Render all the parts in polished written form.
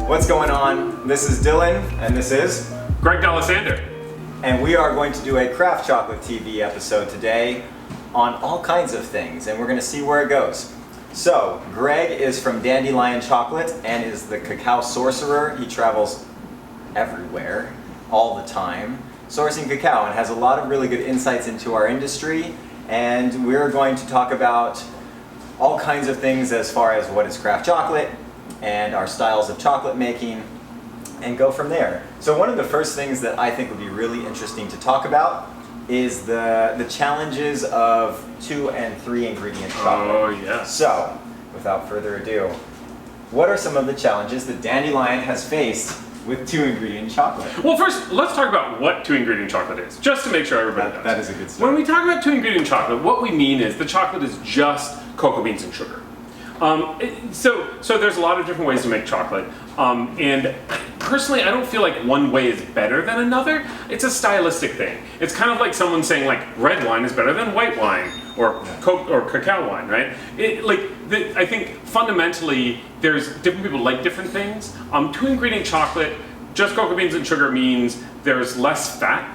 What's going on? This is Dylan, and this is Greg D'Alessander. And we are going to do a Craft Chocolate TV episode today on all kinds of things, and we're going to see where it goes. So, Greg is from Dandelion Chocolate and is the cacao sorcerer. He travels everywhere, all the time, sourcing cacao, and has a lot of really good insights into our industry. And we're going to talk about all kinds of things as far as what is craft chocolate and our styles of chocolate making, and go from there. So one of the first things that I think would be really interesting to talk about is the challenges of 2 and 3 ingredient chocolate. Oh, yes. So, without further ado, what are some of the challenges that Dandelion has faced with 2 ingredient chocolate? Well, first, let's talk about what 2 ingredient chocolate is, just to make sure everybody knows. That is a good start. When we talk about 2 ingredient chocolate, what we mean is the chocolate is just cocoa beans and sugar. So there's a lot of different ways to make chocolate, and personally, I don't feel like one way is better than another. It's a stylistic thing. It's kind of like someone saying like red wine is better than white wine or Coke or cacao wine, right? I think fundamentally there's different people like different things. 2 ingredient chocolate, just cocoa beans and sugar means there's less fat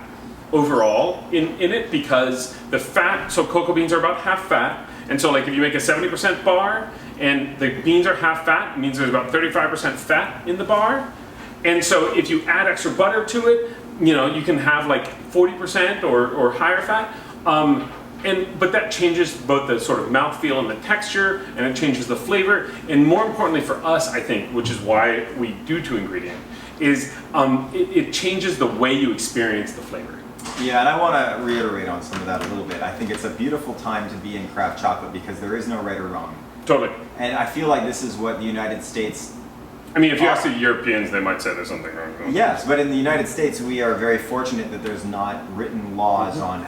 overall in it because the fat. So cocoa beans are about half fat. And so like if you make a 70% bar and the beans are half fat, it means there's about 35% fat in the bar. And so if you add extra butter to it, you can have like 40% or higher fat. But that changes both the sort of mouthfeel and the texture, and it changes the flavor. And more importantly for us, I think, which is why we do 2 ingredient, is it changes the way you experience the flavor. Yeah, and I want to reiterate on some of that a little bit. I think it's a beautiful time to be in craft chocolate because there is no right or wrong. Totally. And I feel like this is what the United States... I mean, if you ask the Europeans, they might say there's something wrong. Yes, but in the United States, we are very fortunate that there's not written laws on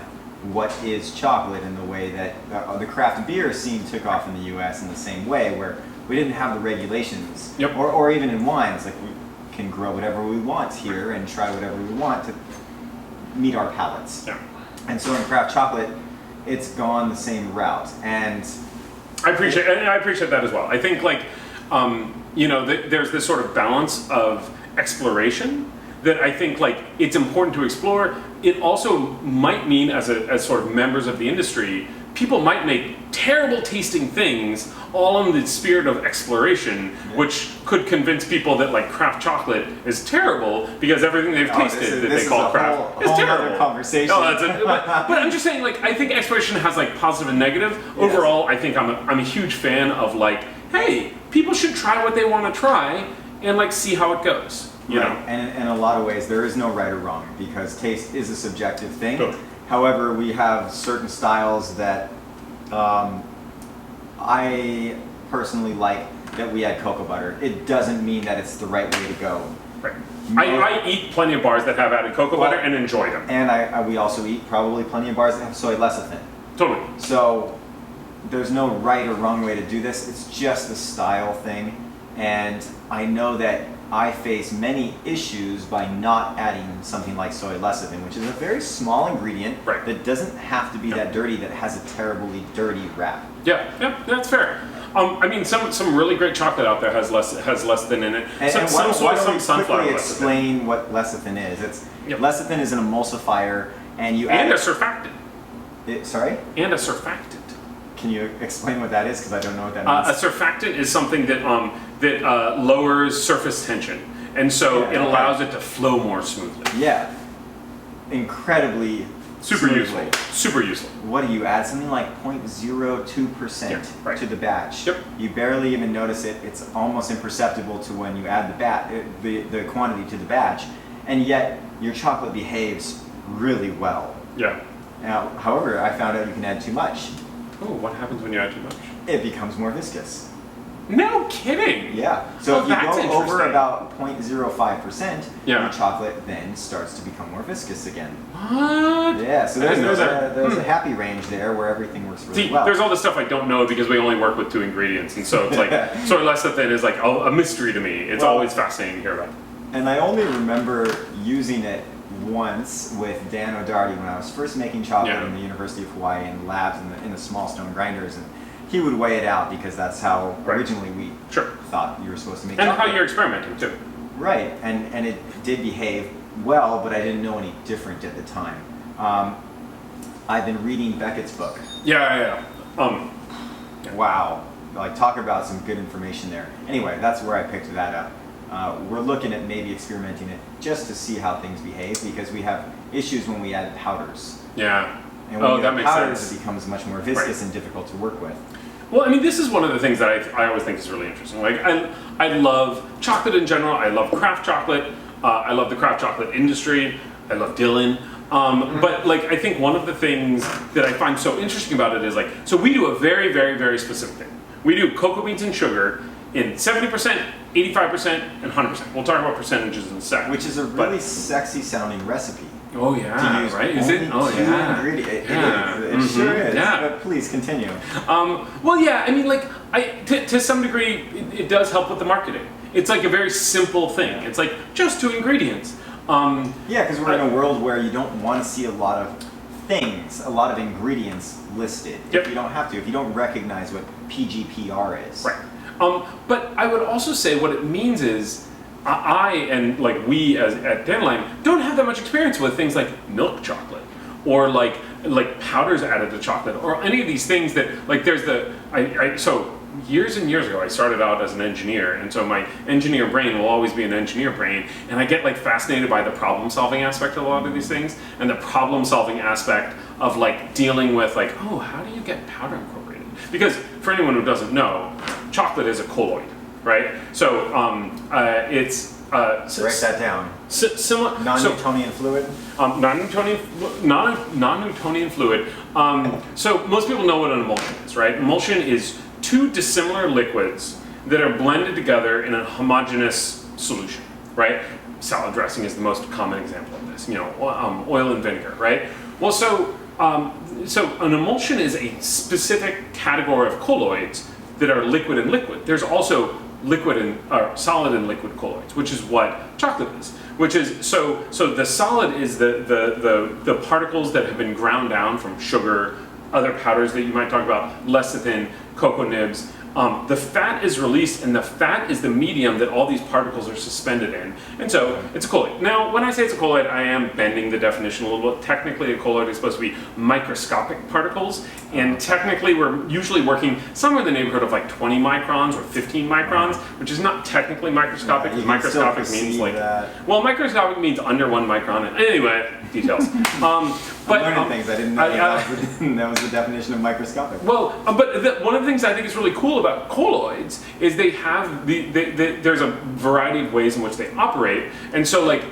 what is chocolate in the way that the craft beer scene took off in the U.S. in the same way, where we didn't have the regulations. Yep. Or even in wine, it's like we can grow whatever we want here and try whatever we want to meet our palates. Yeah. And so in craft chocolate, it's gone the same route. And I appreciate that as well. I think there's this sort of balance of exploration that I think it's important to explore. It also might mean as sort of members of the industry, people might make terrible tasting things all in the spirit of exploration, which could convince people that craft chocolate is terrible because everything they've tasted that they call craft is terrible. Conversation. But I'm just saying, I think exploration has positive and negative. Yes. Overall, I think I'm a huge fan of hey, people should try what they want to try and see how it goes. You know? And in a lot of ways, there is no right or wrong because taste is a subjective thing. Totally. However, we have certain styles that I personally like that we add cocoa butter. It doesn't mean that it's the right way to go. Right. I eat plenty of bars that have added cocoa butter and enjoy them. And we also eat probably plenty of bars that have soy lecithin. Totally. So there's no right or wrong way to do this. It's just a style thing. And I know that I face many issues by not adding something like soy lecithin, which is a very small ingredient that doesn't have to be that dirty, that has a terribly dirty wrap. Yeah, that's fair. I mean, some really great chocolate out there has lecithin in it. And why don't we quickly explain what lecithin is? Lecithin is an emulsifier, and you add a surfactant. Sorry? And a surfactant. Can you explain what that is? Because I don't know what that means. A surfactant is something that lowers surface tension, and so it allows it to flow more smoothly. Yeah, incredibly super smoothly. useful. What do you add? Something like 0.02% to the batch. Yep. You barely even notice it. It's almost imperceptible to when you add the quantity to the batch, and yet your chocolate behaves really well. Yeah. Now, however, I found out you can add too much. Oh, what happens when you add too much? It becomes more viscous. No kidding! Yeah. So if you go over about 0.05%, your chocolate then starts to become more viscous again. What? Yeah, so there's a happy range there where everything works really well. There's all this stuff I don't know because we only work with 2 ingredients, and so it's soy lecithin is a mystery to me. It's always fascinating to hear about. And I only remember using it once with Dan O'Doherty when I was first making chocolate in the University of Hawaii in labs in the small stone grinders, and he would weigh it out because that's how originally we thought you were supposed to make chocolate. And how you're experimenting too. Right, and it did behave well, but I didn't know any different at the time. I've been reading Beckett's book. Yeah. Wow, like talk about some good information there. Anyway, that's where I picked that up. We're looking at maybe experimenting it just to see how things behave, because we have issues when we add powders. Yeah. And when you that add makes powders, sense. it becomes much more viscous and difficult to work with. Well, I mean, this is one of the things that I always think is really interesting. Like, I love chocolate in general. I love craft chocolate. I love the craft chocolate industry. I love Dylan. But like, I think one of the things that I find so interesting about it is like, so we do a very, very, very specific thing. We do cocoa beans and sugar in 70%, 85%, and 100%. We'll talk about percentages in a second. Which is a really sexy sounding recipe. Oh yeah, right? Is it? Oh yeah. It sure is. Yeah. But please continue. Well, yeah. I mean, like, to some degree, it does help with the marketing. It's like a very simple thing. It's like just 2 ingredients. Yeah, because we're in a world where you don't want to see a lot of things, a lot of ingredients listed. Yep. If you don't have to, if you don't recognize what PGPR is. Right. But I would also say what it means is, I and like we at Dandelion don't have that much experience with things like milk chocolate or like powders added to chocolate or any of these things that like there's so years and years ago I started out as an engineer, and so my engineer brain will always be an engineer brain, and I get like fascinated by the problem solving aspect of a lot of these things, and the problem solving aspect of like dealing with like, oh, how do you get powder incorporated? Because for anyone who doesn't know, chocolate is a colloid. Right, so it's Write that down. Similar Non-Newtonian fluid. Non-Newtonian fluid. So most people know what an emulsion is, right? Emulsion is 2 dissimilar liquids that are blended together in a homogeneous solution, right? Salad dressing is the most common example of this. You know, oil and vinegar, right? Well, so an emulsion is a specific category of colloids that are liquid and liquid. There's also solid and liquid colloids, which is what chocolate is. Which is so the solid is the particles that have been ground down from sugar, other powders that you might talk about, lecithin, cocoa nibs. The fat is released, and the fat is the medium that all these particles are suspended in, and so it's a colloid. Now, when I say it's a colloid, I am bending the definition a little bit. Technically, a colloid is supposed to be microscopic particles, and technically we're usually working somewhere in the neighborhood of like 20 microns or 15 microns, which is not technically microscopic, because microscopic means like, well, microscopic means under 1 micron. Anyway, details. But I'm learning things I didn't know that was the definition of microscopic. Well, but one of the things I think is really cool about colloids is they have there's a variety of ways in which they operate, and so like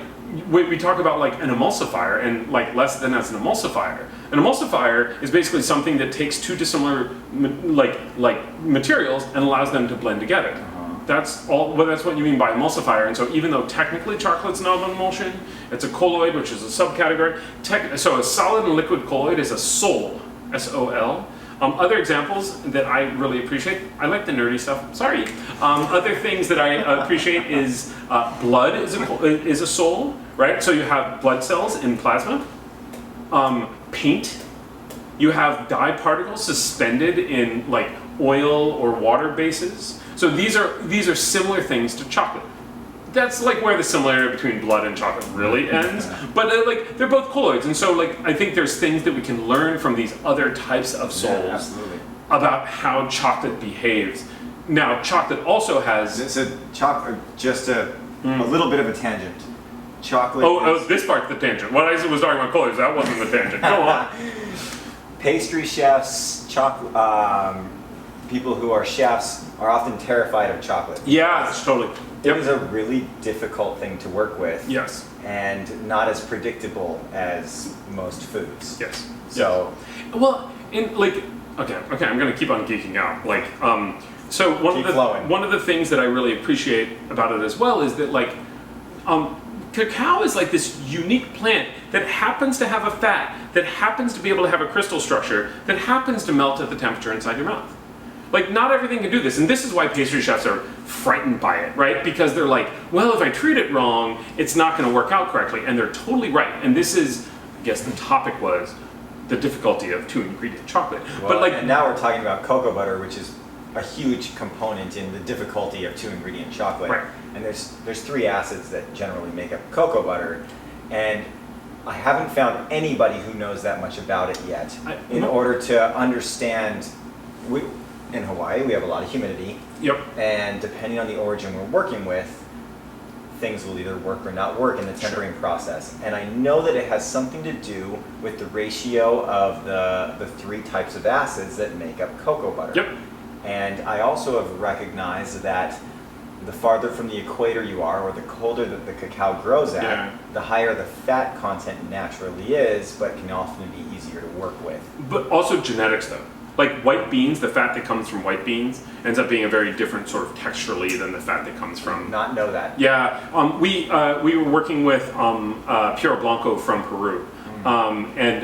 we talk about like an emulsifier and like lecithin as an emulsifier. An emulsifier is basically something that takes 2 dissimilar like materials and allows them to blend together. That's all. Well, that's what you mean by emulsifier. And so, even though technically chocolate's not an emulsion, it's a colloid, which is a subcategory. So, a solid and liquid colloid is a sol, S-O-L. Other examples that I really appreciate. I like the nerdy stuff. Sorry. Other things that I appreciate is blood is a sol, right? So you have blood cells in plasma. Paint. You have dye particles suspended in like oil or water bases. So these are similar things to chocolate. That's like where the similarity between blood and chocolate really ends. But like they're both colloids, and so like I think there's things that we can learn from these other types of sols about how chocolate behaves. Now, chocolate also has just a little bit of a tangent. Chocolate. Oh, this part's the tangent. What I was talking about colloids, that wasn't the tangent. Go on. Pastry chefs, people who are chefs are often terrified of chocolate. Yeah, totally. It is a really difficult thing to work with. Yes. And not as predictable as most foods. Yes. So. Yes. Well, okay, I'm gonna keep on geeking out. Like, so one of the things that I really appreciate about it as well is that like, cacao is like this unique plant that happens to have a fat, that happens to be able to have a crystal structure, that happens to melt at the temperature inside your mouth. Like, not everything can do this, and this is why pastry chefs are frightened by it, right? Because they're like, well, if I treat it wrong, it's not going to work out correctly, and they're totally right. And this is, I guess the topic was the difficulty of 2-ingredient chocolate. Well, but like, and now we're talking about cocoa butter, which is a huge component in the difficulty of 2-ingredient chocolate. Right. And there's 3 acids that generally make up cocoa butter, and I haven't found anybody who knows that much about it yet. In order to understand, in Hawaii we have a lot of humidity. Yep. And depending on the origin we're working with, things will either work or not work in the tempering process. And I know that it has something to do with the ratio of the 3 types of acids that make up cocoa butter. Yep. And I also have recognized that the farther from the equator you are, or the colder that the cacao grows at, the higher the fat content naturally is, but can often be easier to work with. But also genetics, though. Like white beans, the fat that comes from white beans ends up being a very different sort of texturally than the fat that comes from. Not know that. Yeah, we were working with Piero Blanco from Peru, and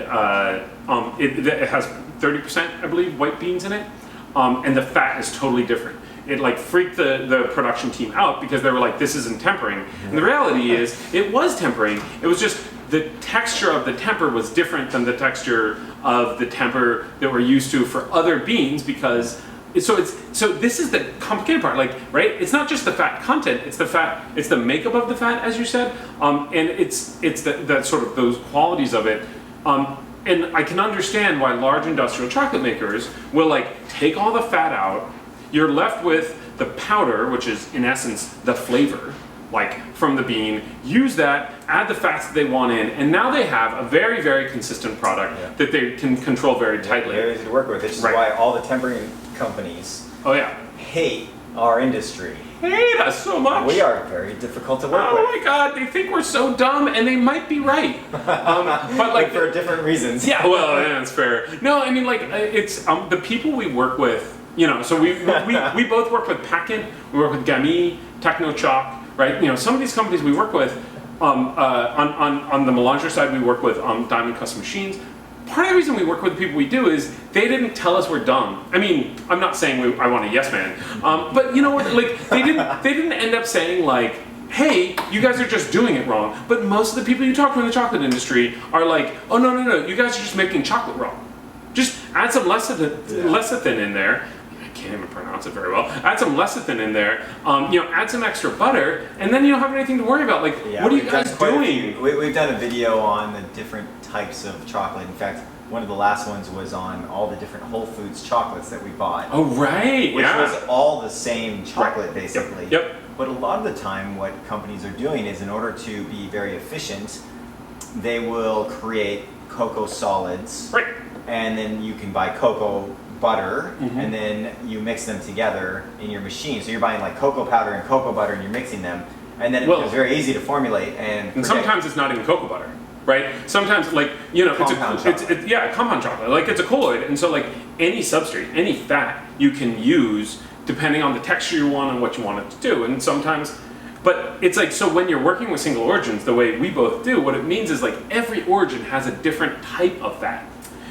it has 30%, I believe, white beans in it, and the fat is totally different. It like freaked the production team out because they were like, this isn't tempering. And the reality is, it was tempering. It was just the texture of the temper was different than the texture of the temper that we're used to for other beans, because so this is the complicated part, like, right? It's not just the fat content, it's the fat, it's the makeup of the fat, as you said, and it's that sort of those qualities of it. And I can understand why large industrial chocolate makers will like take all the fat out. You're left with the powder, which is in essence the flavor, like from the bean. Use that, add the fats that they want in, and now they have a very, very consistent product that they can control very tightly. Very easy to work with. This is why all the tempering companies hate our industry. Hate us so much. We are very difficult to work with. Oh my God, they think we're so dumb, and they might be right. But like for different reasons. Yeah, well, that's fair. No, I mean, like it's the people we work with. You know, so we both work with Packin, we work with Gami, Technochoc, right? You know, some of these companies we work with, on the Melanger side, we work with Diamond Custom Machines. Part of the reason we work with the people we do is they didn't tell us we're dumb. I mean, I'm not saying I want a yes man, but you know what? Like they didn't end up saying like, hey, you guys are just doing it wrong. But most of the people you talk to in the chocolate industry are like, oh no, you guys are just making chocolate wrong. Just add some lecithin in there. I can't even pronounce it very well. Add some lecithin in there. Add some extra butter, and then you don't have anything to worry about. Like, what are you guys doing? We've done a video on the different types of chocolate. In fact, one of the last ones was on all the different Whole Foods chocolates that we bought. Oh, right. Which was all the same chocolate, basically. Yep. But a lot of the time, what companies are doing is, in order to be very efficient, they will create cocoa solids. Right. And then you can buy cocoa butter, and then you mix them together in your machine. So you're buying like cocoa powder and cocoa butter, and you're mixing them, and then it becomes very easy to formulate. And sometimes it's not even cocoa butter, right? Sometimes, like, it's compound chocolate. Like it's a colloid, and so like any substrate, any fat, you can use depending on the texture you want and what you want it to do. And sometimes, but it's like, so when you're working with single origins, the way we both do, what it means is like every origin has a different type of fat.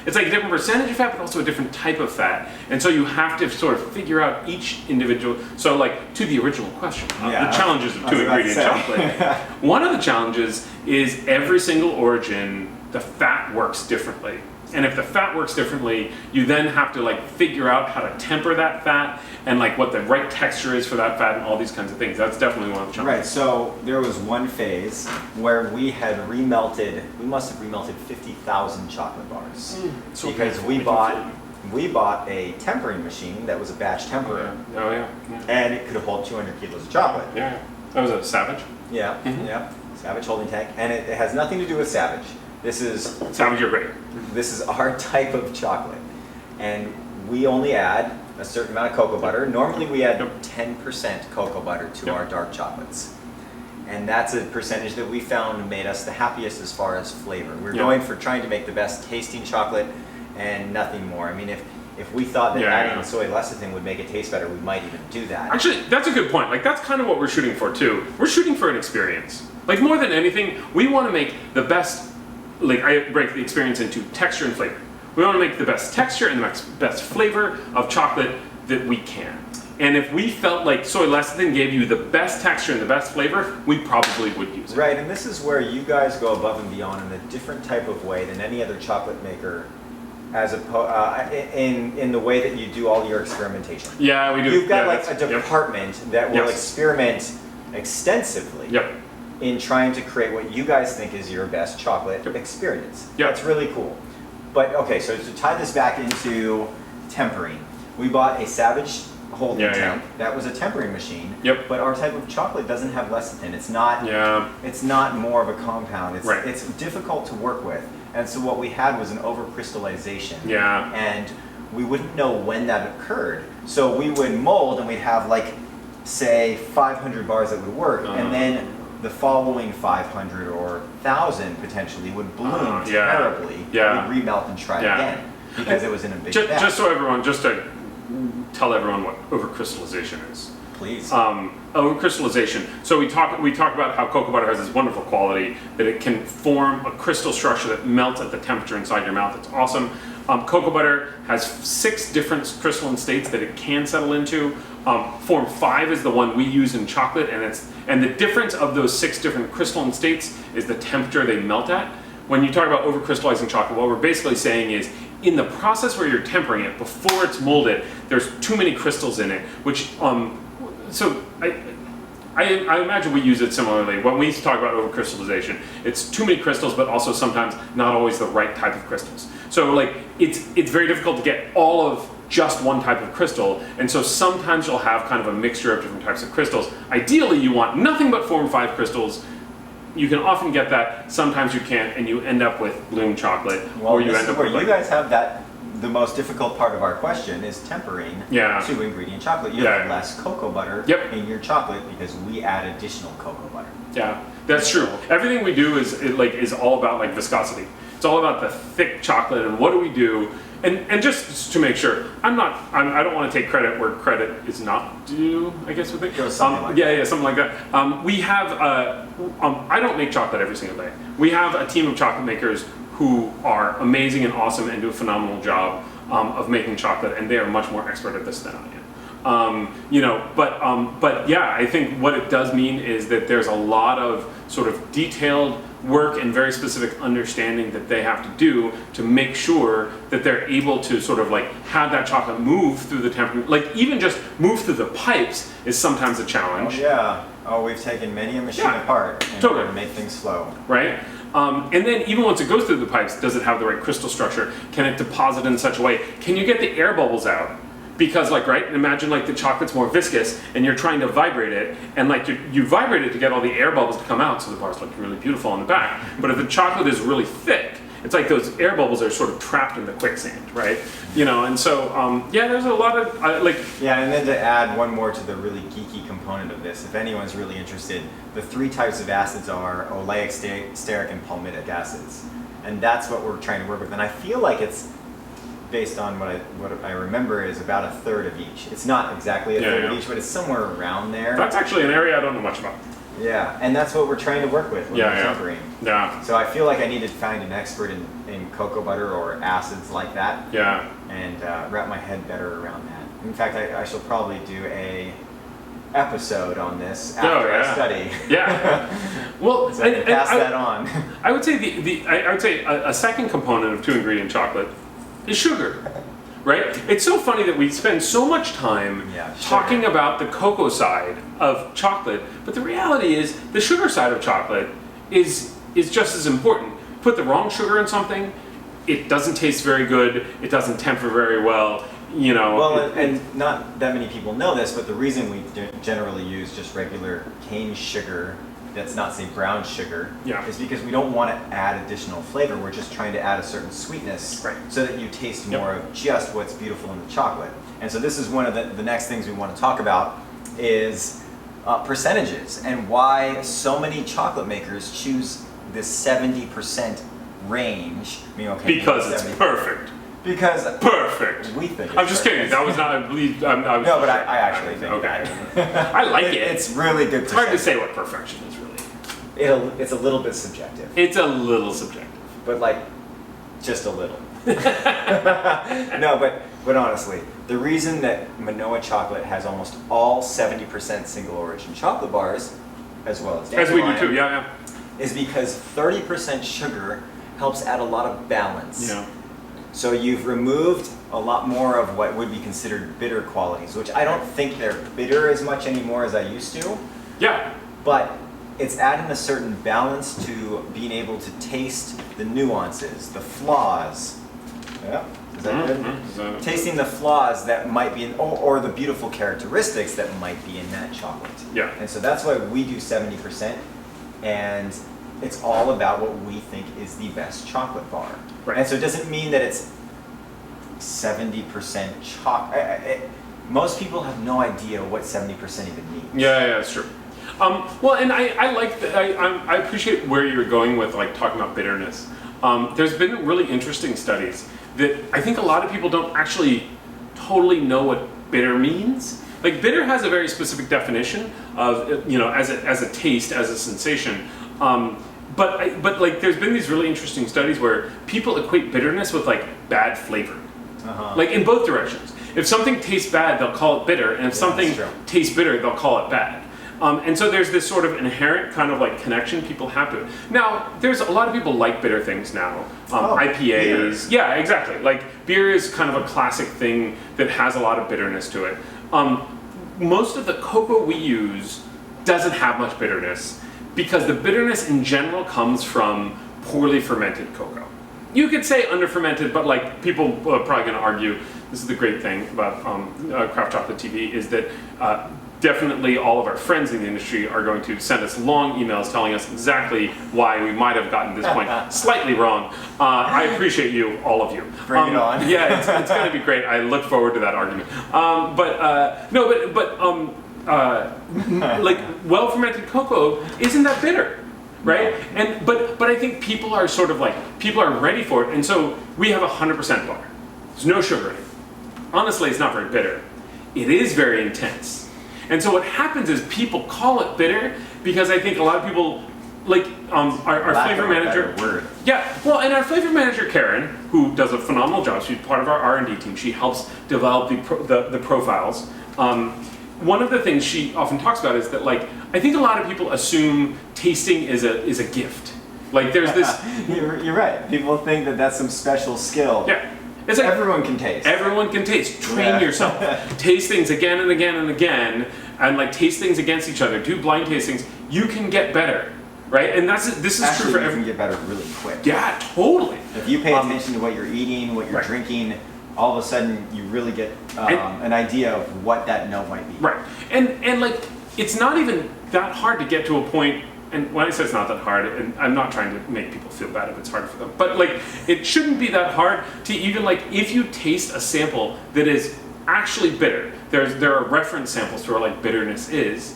It's like a different percentage of fat, but also a different type of fat. And so you have to sort of figure out each individual. So like, to the original question, the challenges of 2-ingredient chocolate. One of the challenges is every single origin, the fat works differently. And if the fat works differently, you then have to like figure out how to temper that fat and like what the right texture is for that fat and all these kinds of things. That's definitely one of the challenges. Right, so there was one phase where we had we must have remelted 50,000 chocolate bars. So because we bought a tempering machine that was a batch temperer. Oh yeah. And it could hold 200 kilos of chocolate. Yeah. That was a Savage. Yeah, yeah. Savage holding tank. And it has nothing to do with Savage. This is Savage, you're great. This is our type of chocolate, and we only add a certain amount of cocoa butter. Normally we add 10% cocoa butter to our dark chocolates, and that's a percentage that we found made us the happiest as far as flavor. We're going for trying to make the best tasting chocolate and nothing more. I mean, if we thought that adding soy lecithin would make it taste better, we might even do that. Actually, that's a good point. Like that's kind of what we're shooting for too. We're shooting for an experience. Like more than anything, we want to make the best. Like I break the experience into texture and flavor. We want to make the best texture and the best flavor of chocolate that we can. And if we felt like soy lecithin gave you the best texture and the best flavor, we probably would use it. Right, and this is where you guys go above and beyond in a different type of way than any other chocolate maker as in the way that you do all your experimentation. Yeah, we do. You've got Yeah, like a department that will experiment extensively in trying to create what you guys think is your best chocolate experience. That's really cool. But okay, so to tie this back into tempering, we bought a Savage holding tank. That was a tempering machine. But our type of chocolate doesn't have lecithin. It's not. It's not more of a compound. It's difficult to work with. And so what we had was an overcrystallization. And we wouldn't know when that occurred. So we would mold and we'd have like, say, 500 bars that would work, and then the following 500 or 1,000 potentially would bloom terribly. We'd remelt and try again because it was in a big batch. Just to tell everyone what overcrystallization is. Please. Overcrystallization. So we talk about how cocoa butter has this wonderful quality that it can form a crystal structure that melts at the temperature inside your mouth. It's awesome. Cocoa butter has 6 different crystalline states that it can settle into. Form 5 is the one we use in chocolate, and the difference of those 6 different crystalline states is the temperature they melt at. When you talk about overcrystallizing chocolate, what we're basically saying is, in the process where you're tempering it, before it's molded, there's too many crystals in it, which, so I imagine we use it similarly. When we talk about overcrystallization, it's too many crystals, but also sometimes not always the right type of crystals. So like, it's very difficult to get all of just one type of crystal, and so sometimes you'll have kind of a mixture of different types of crystals. Ideally, you want nothing but form 5 crystals. You can often get that, sometimes you can't, and you end up with bloom chocolate. Well, or you this end is up where with you guys have that. The most difficult part of our question is tempering 2-ingredient chocolate. You have less cocoa butter in your chocolate because we add additional cocoa butter. Yeah, that's true. Everything we do is all about like viscosity. It's all about the thick chocolate and what do we do. And just to make sure, I don't want to take credit where credit is not due, I guess we think. Something like that. We have, I don't make chocolate every single day. We have a team of chocolate makers who are amazing and awesome and do a phenomenal job of making chocolate, and they are much more expert at this than I am. But yeah, I think what it does mean is that there's a lot of sort of detailed work and very specific understanding that they have to do to make sure that they're able to sort of like have that chocolate move through the temperature, like even just move through the pipes is sometimes a challenge. We've taken many a machine apart in order to make things flow. Right? And then even once it goes through the pipes, does it have the right crystal structure? Can it deposit in such a way? Can you get the air bubbles out? Because imagine like the chocolate's more viscous and you're trying to vibrate it, and like you vibrate it to get all the air bubbles to come out so the bars look really beautiful on the back. But if the chocolate is really thick, it's like those air bubbles are sort of trapped in the quicksand, right? And so, there's a lot of, and then to add one more to the really geeky component of this, if anyone's really interested, the 3 types of acids are oleic, stearic, and palmitic acids. And that's what we're trying to work with. And I feel like it's, based on what I remember, is about a third of each. It's not exactly a third of each, but it's somewhere around there. That's actually an area I don't know much about. Yeah, and that's what we're trying to work with when we're tempering. Yeah. So I feel like I need to find an expert in cocoa butter or acids like that. Yeah. And wrap my head better around that. In fact, I shall probably do a episode on this after I study. Yeah. Well, so I can pass that on. I would say I would say a second component of 2-ingredient chocolate is sugar. Right? It's so funny that we spend so much time talking about the cocoa side of chocolate, but the reality is the sugar side of chocolate is just as important. Put the wrong sugar in something, it doesn't taste very good, it doesn't temper very well. And not that many people know this, but the reason we generally use just regular cane sugar that's not, say, brown sugar, is because we don't want to add additional flavor. We're just trying to add a certain sweetness so that you taste more of just what's beautiful in the chocolate. And so this is one of the next things we want to talk about is percentages and why so many chocolate makers choose this 70% range. Because it's perfect. Because perfect. We think I'm just kidding. That was not. I believe. I was no, but I actually think. Okay. I like it. It's really good. It's hard to say what perfection is really. It's a little bit subjective. It's a little subjective. But like, just a little. No, but honestly, the reason that Manoa chocolate has almost all 70% single origin chocolate bars, as well as Dandelion, as we do too, is because 30% sugar helps add a lot of balance. So you've removed a lot more of what would be considered bitter qualities, which I don't think they're bitter as much anymore as I used to. Yeah. But it's adding a certain balance to being able to taste the nuances, the flaws. Yeah, is that good? Tasting the flaws that might be in, or the beautiful characteristics that might be in that chocolate. Yeah. And so that's why we do 70%, and it's all about what we think is the best chocolate bar. Right. And so it doesn't mean that it's 70% chocolate. Most people have no idea what 70% even means. Yeah, it's true. Well, and I like that. I appreciate where you're going with like talking about bitterness. There's been really interesting studies that I think a lot of people don't actually totally know what bitter means. Like bitter has a very specific definition of, you know, as a taste, as a sensation. But like there's been these really interesting studies where people equate bitterness with like bad flavor, like in both directions. If something tastes bad, they'll call it bitter, and if something tastes bitter, they'll call it bad. And so there's this sort of inherent kind of like connection people have to it. Now, there's a lot of people like bitter things now. IPAs. Beer. Yeah, exactly. Like beer is kind of a classic thing that has a lot of bitterness to it. Most of the cocoa we use doesn't have much bitterness because the bitterness in general comes from poorly fermented cocoa. You could say under-fermented, but like people are probably going to argue, this is the great thing about Craft Chocolate TV, is that definitely all of our friends in the industry are going to send us long emails telling us exactly why we might have gotten this point slightly wrong. I appreciate you, all of you. Bring it on. Yeah, it's going to be great. I look forward to that argument. Like well-fermented cocoa isn't that bitter, right? And but I think people are sort of like, people are ready for it, and so we have 100% bar. There's no sugar in it. Honestly, it's not very bitter. It is very intense. And so what happens is people call it bitter because I think a lot of people, like our flavor manager. Yeah, well, and our flavor manager Karen, who does a phenomenal job. She's part of our R&D team. She helps develop the profiles. One of the things she often talks about is that, like, I think a lot of people assume tasting is a gift. Like there's this. You're right. People think that that's some special skill. Yeah. It's like everyone can taste. Everyone can taste. Train yourself. Taste things again and again and again, and like taste things against each other. Do blind tastings. You can get better, right? And this is true for everyone. You can get better really quick. Yeah, totally. If you pay attention to what you're eating, what you're drinking, all of a sudden you really get an idea of what that note might be. Right. And like it's not even that hard to get to a point. And when I say it's not that hard, and I'm not trying to make people feel bad if it's hard for them, but like it shouldn't be that hard to even like if you taste a sample that is actually bitter. There are reference samples for like bitterness is.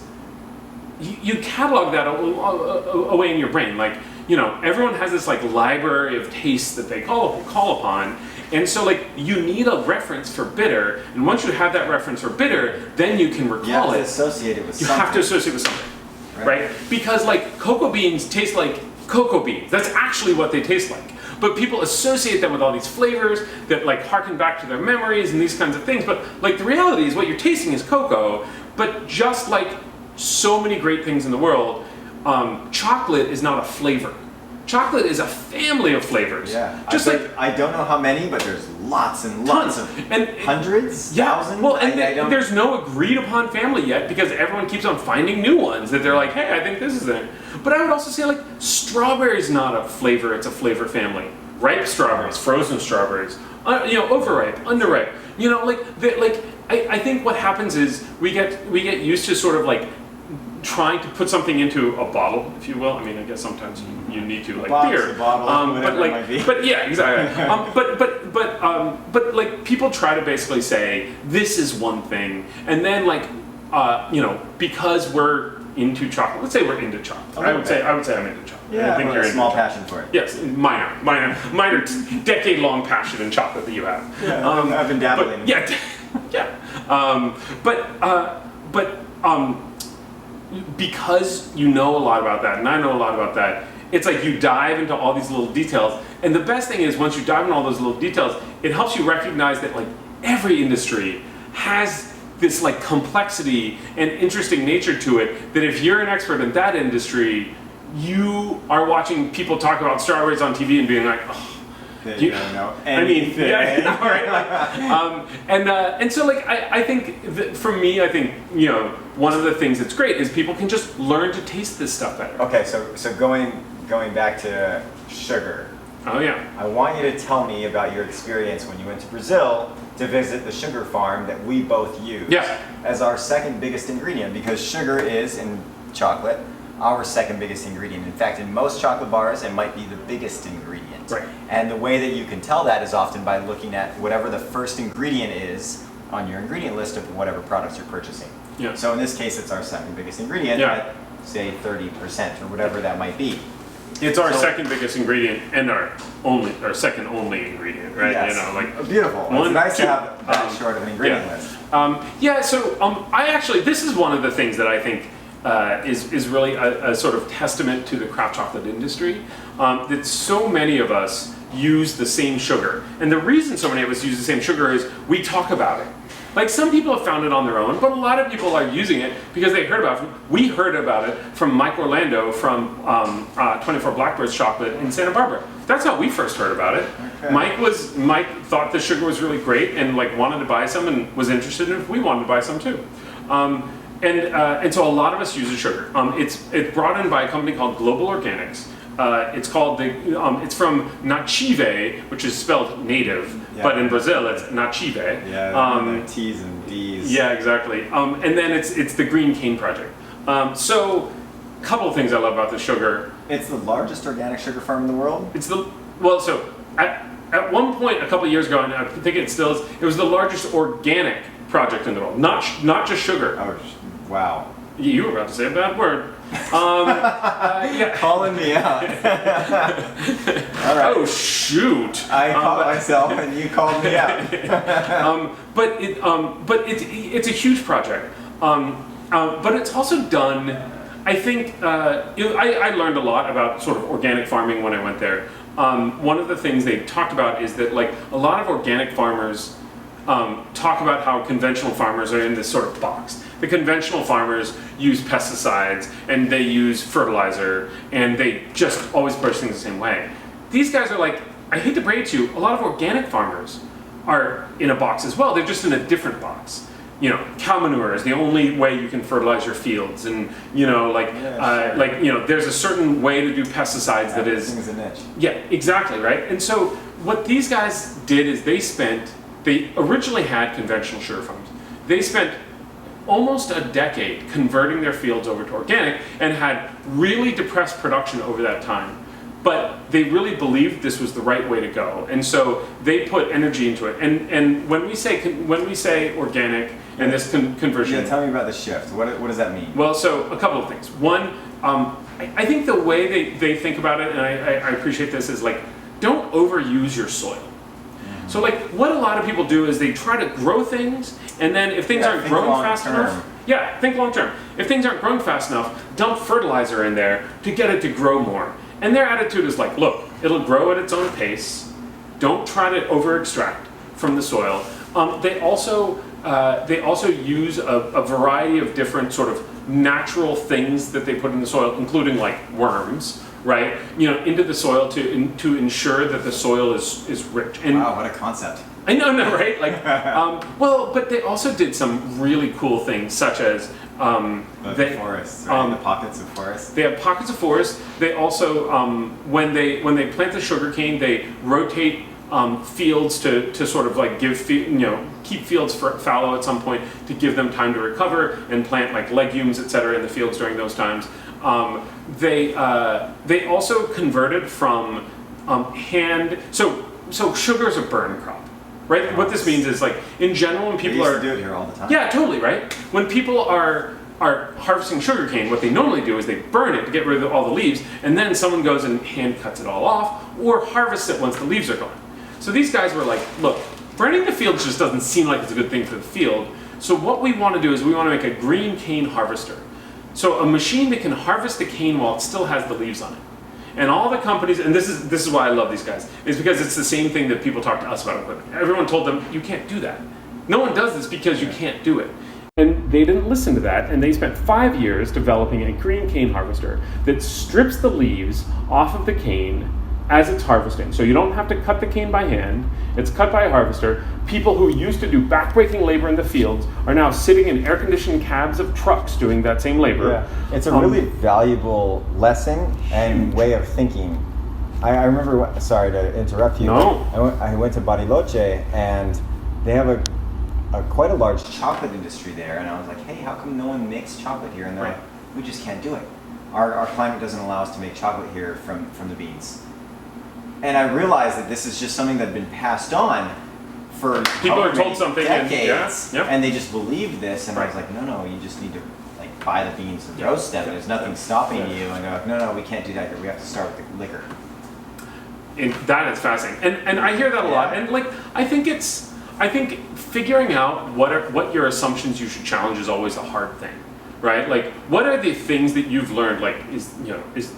You catalog that away in your brain. Like, you know, everyone has this like library of tastes that they call upon. And so like you need a reference for bitter, and once you have that reference for bitter, then you can recall it. You have to associate it with something. You have to associate with something. Right? Because like cocoa beans taste like cocoa beans. That's actually what they taste like. But people associate them with all these flavors that like harken back to their memories and these kinds of things. But like the reality is what you're tasting is cocoa. But just like so many great things in the world, chocolate is not a flavor. Chocolate is a family of flavors. Yeah. Just I don't know how many, but there's lots and lots of hundreds, thousands. Well, and there's no agreed upon family yet because everyone keeps on finding new ones that they're like, hey, I think this is it. But I would also say like strawberry is not a flavor; it's a flavor family. Ripe strawberries, frozen strawberries, overripe, underripe. You know, I think what happens is we get used to sort of like trying to put something into a bottle, if you will. I mean, I guess sometimes you need to, like beer. But yeah, exactly. But like people try to basically say this is one thing, and then like because we're into chocolate. Let's say we're into chocolate. I would say I'm into chocolate. Yeah, I think you're a small passion for it. Yes, minor, decade-long passion in chocolate that you have. Yeah, I've been dabbling. Because you know a lot about that, and I know a lot about that, it's like you dive into all these little details. And the best thing is once you dive into all those little details, it helps you recognize that like every industry has this like complexity and interesting nature to it, that if you're an expert in that industry, you are watching people talk about strawberries on TV and being like, oh, They don't know I mean, anything. yeah, right. And so like I think that for me, I think one of the things that's great is people can just learn to taste this stuff better. Okay, so going back to sugar. Oh yeah. I want you to tell me about your experience when you went to Brazil to visit the sugar farm that we both use as our second biggest ingredient, because sugar is in chocolate our second biggest ingredient. In fact, in most chocolate bars, it might be the biggest ingredient. Right. And the way that you can tell that is often by looking at whatever the first ingredient is on your ingredient list of whatever products you're purchasing. Yeah. So in this case, it's our second biggest ingredient at, say, 30% or whatever that might be. It's our second biggest ingredient and our second only ingredient, right? Yes. Beautiful. It's nice to have that short of an ingredient list. I actually, this is one of the things that I think is really a sort of testament to the craft chocolate industry, that so many of us use the same sugar. And the reason so many of us use the same sugar is we talk about it. Like, some people have found it on their own, but a lot of people are using it because they heard about it. We heard about it from Mike Orlando from 24 Blackbirds Chocolate in Santa Barbara. That's how we first heard about it. Okay. Mike thought the sugar was really great and like wanted to buy some and was interested in if we wanted to buy some too. And so a lot of us use the sugar. It's brought in by a company called Global Organics. It's called it's from Nachive, which is spelled native, but in Brazil it's Nachive. Yeah, T's and D's. Yeah, exactly. And then it's the Green Cane Project. So, a couple of things I love about the sugar. It's the largest organic sugar farm in the world. At one point a couple of years ago, and I think it still is, it was the largest organic project in the world, not just sugar. Oh, wow. You were about to say a bad word. Calling me out. All right. Oh shoot! I caught myself, and you called me out. But it's a huge project. But it's also done. I think I learned a lot about sort of organic farming when I went there. One of the things they talked about is that like a lot of organic farmers talk about how conventional farmers are in this sort of box. The conventional farmers use pesticides and they use fertilizer and they just always approach things the same way. These guys are like, I hate to break it to you, a lot of organic farmers are in a box as well. They're just in a different box. Cow manure is the only way you can fertilize your fields, and there's a certain way to do pesticides that is. Everything's a niche. Yeah, exactly, right. And so what these guys did is they originally had conventional sugar farms. They spent almost a decade converting their fields over to organic and had really depressed production over that time. But they really believed this was the right way to go, and so they put energy into it. And when we say organic and this conversion, tell me about the shift. What does that mean? Well, so a couple of things. One, I think the way they think about it, and I appreciate this, is like, don't overuse your soil. So like what a lot of people do is they try to grow things, and then if things aren't growing fast enough, think long term. If things aren't growing fast enough, dump fertilizer in there to get it to grow more. And their attitude is like, look, it'll grow at its own pace. Don't try to over extract from the soil. They also use a variety of different sort of natural things that they put in the soil, including like worms, right? Into the soil to ensure that the soil is rich. And wow, what a concept! I know, right? Like, but they also did some really cool things, such as the forests, right? The pockets of forest. They have pockets of forest. They also, when they plant the sugarcane, they rotate fields to sort of like keep fields fallow at some point to give them time to recover and plant like legumes, etc. in the fields during those times. They also converted from hand. So sugar is a burn crop, right? Yes. What this means is like in general when people used to do it here all the time. Yeah, totally, right? When people are harvesting sugarcane, what they normally do is they burn it to get rid of all the leaves, and then someone goes and hand cuts it all off or harvests it once the leaves are gone. So these guys were like, look, burning the fields just doesn't seem like it's a good thing for the field. So what we want to do is we want to make a green cane harvester. So a machine that can harvest the cane while it still has the leaves on it. And all the companies, and this is why I love these guys, is because it's the same thing that people talk to us about equipment. Everyone told them, you can't do that. No one does this because you can't do it. And they didn't listen to that, and they spent 5 years developing a green cane harvester that strips the leaves off of the cane as it's harvesting. So you don't have to cut the cane by hand. It's cut by a harvester. People who used to do backbreaking labor in the fields are now sitting in air-conditioned cabs of trucks doing that same labor. Yeah. It's a really valuable lesson and way of thinking. I remember, sorry to interrupt you. No. I went to Bariloche, and they have a quite a large chocolate industry there, and I was like, hey, how come no one makes chocolate here? And they're like, we just can't do it. Our climate doesn't allow us to make chocolate here from the beans. And I realized that this is just something that had been passed on for people are told something decades, and, and they just believed this, and I was like, no, you just need to like buy the beans and roast them. There's nothing stopping you. And they're like, no, we can't do that here. We have to start with the liquor. And that is fascinating, and I hear that a lot. And like, I think figuring out what your assumptions you should challenge is always a hard thing, right? Like, what are the things that you've learned? Like, is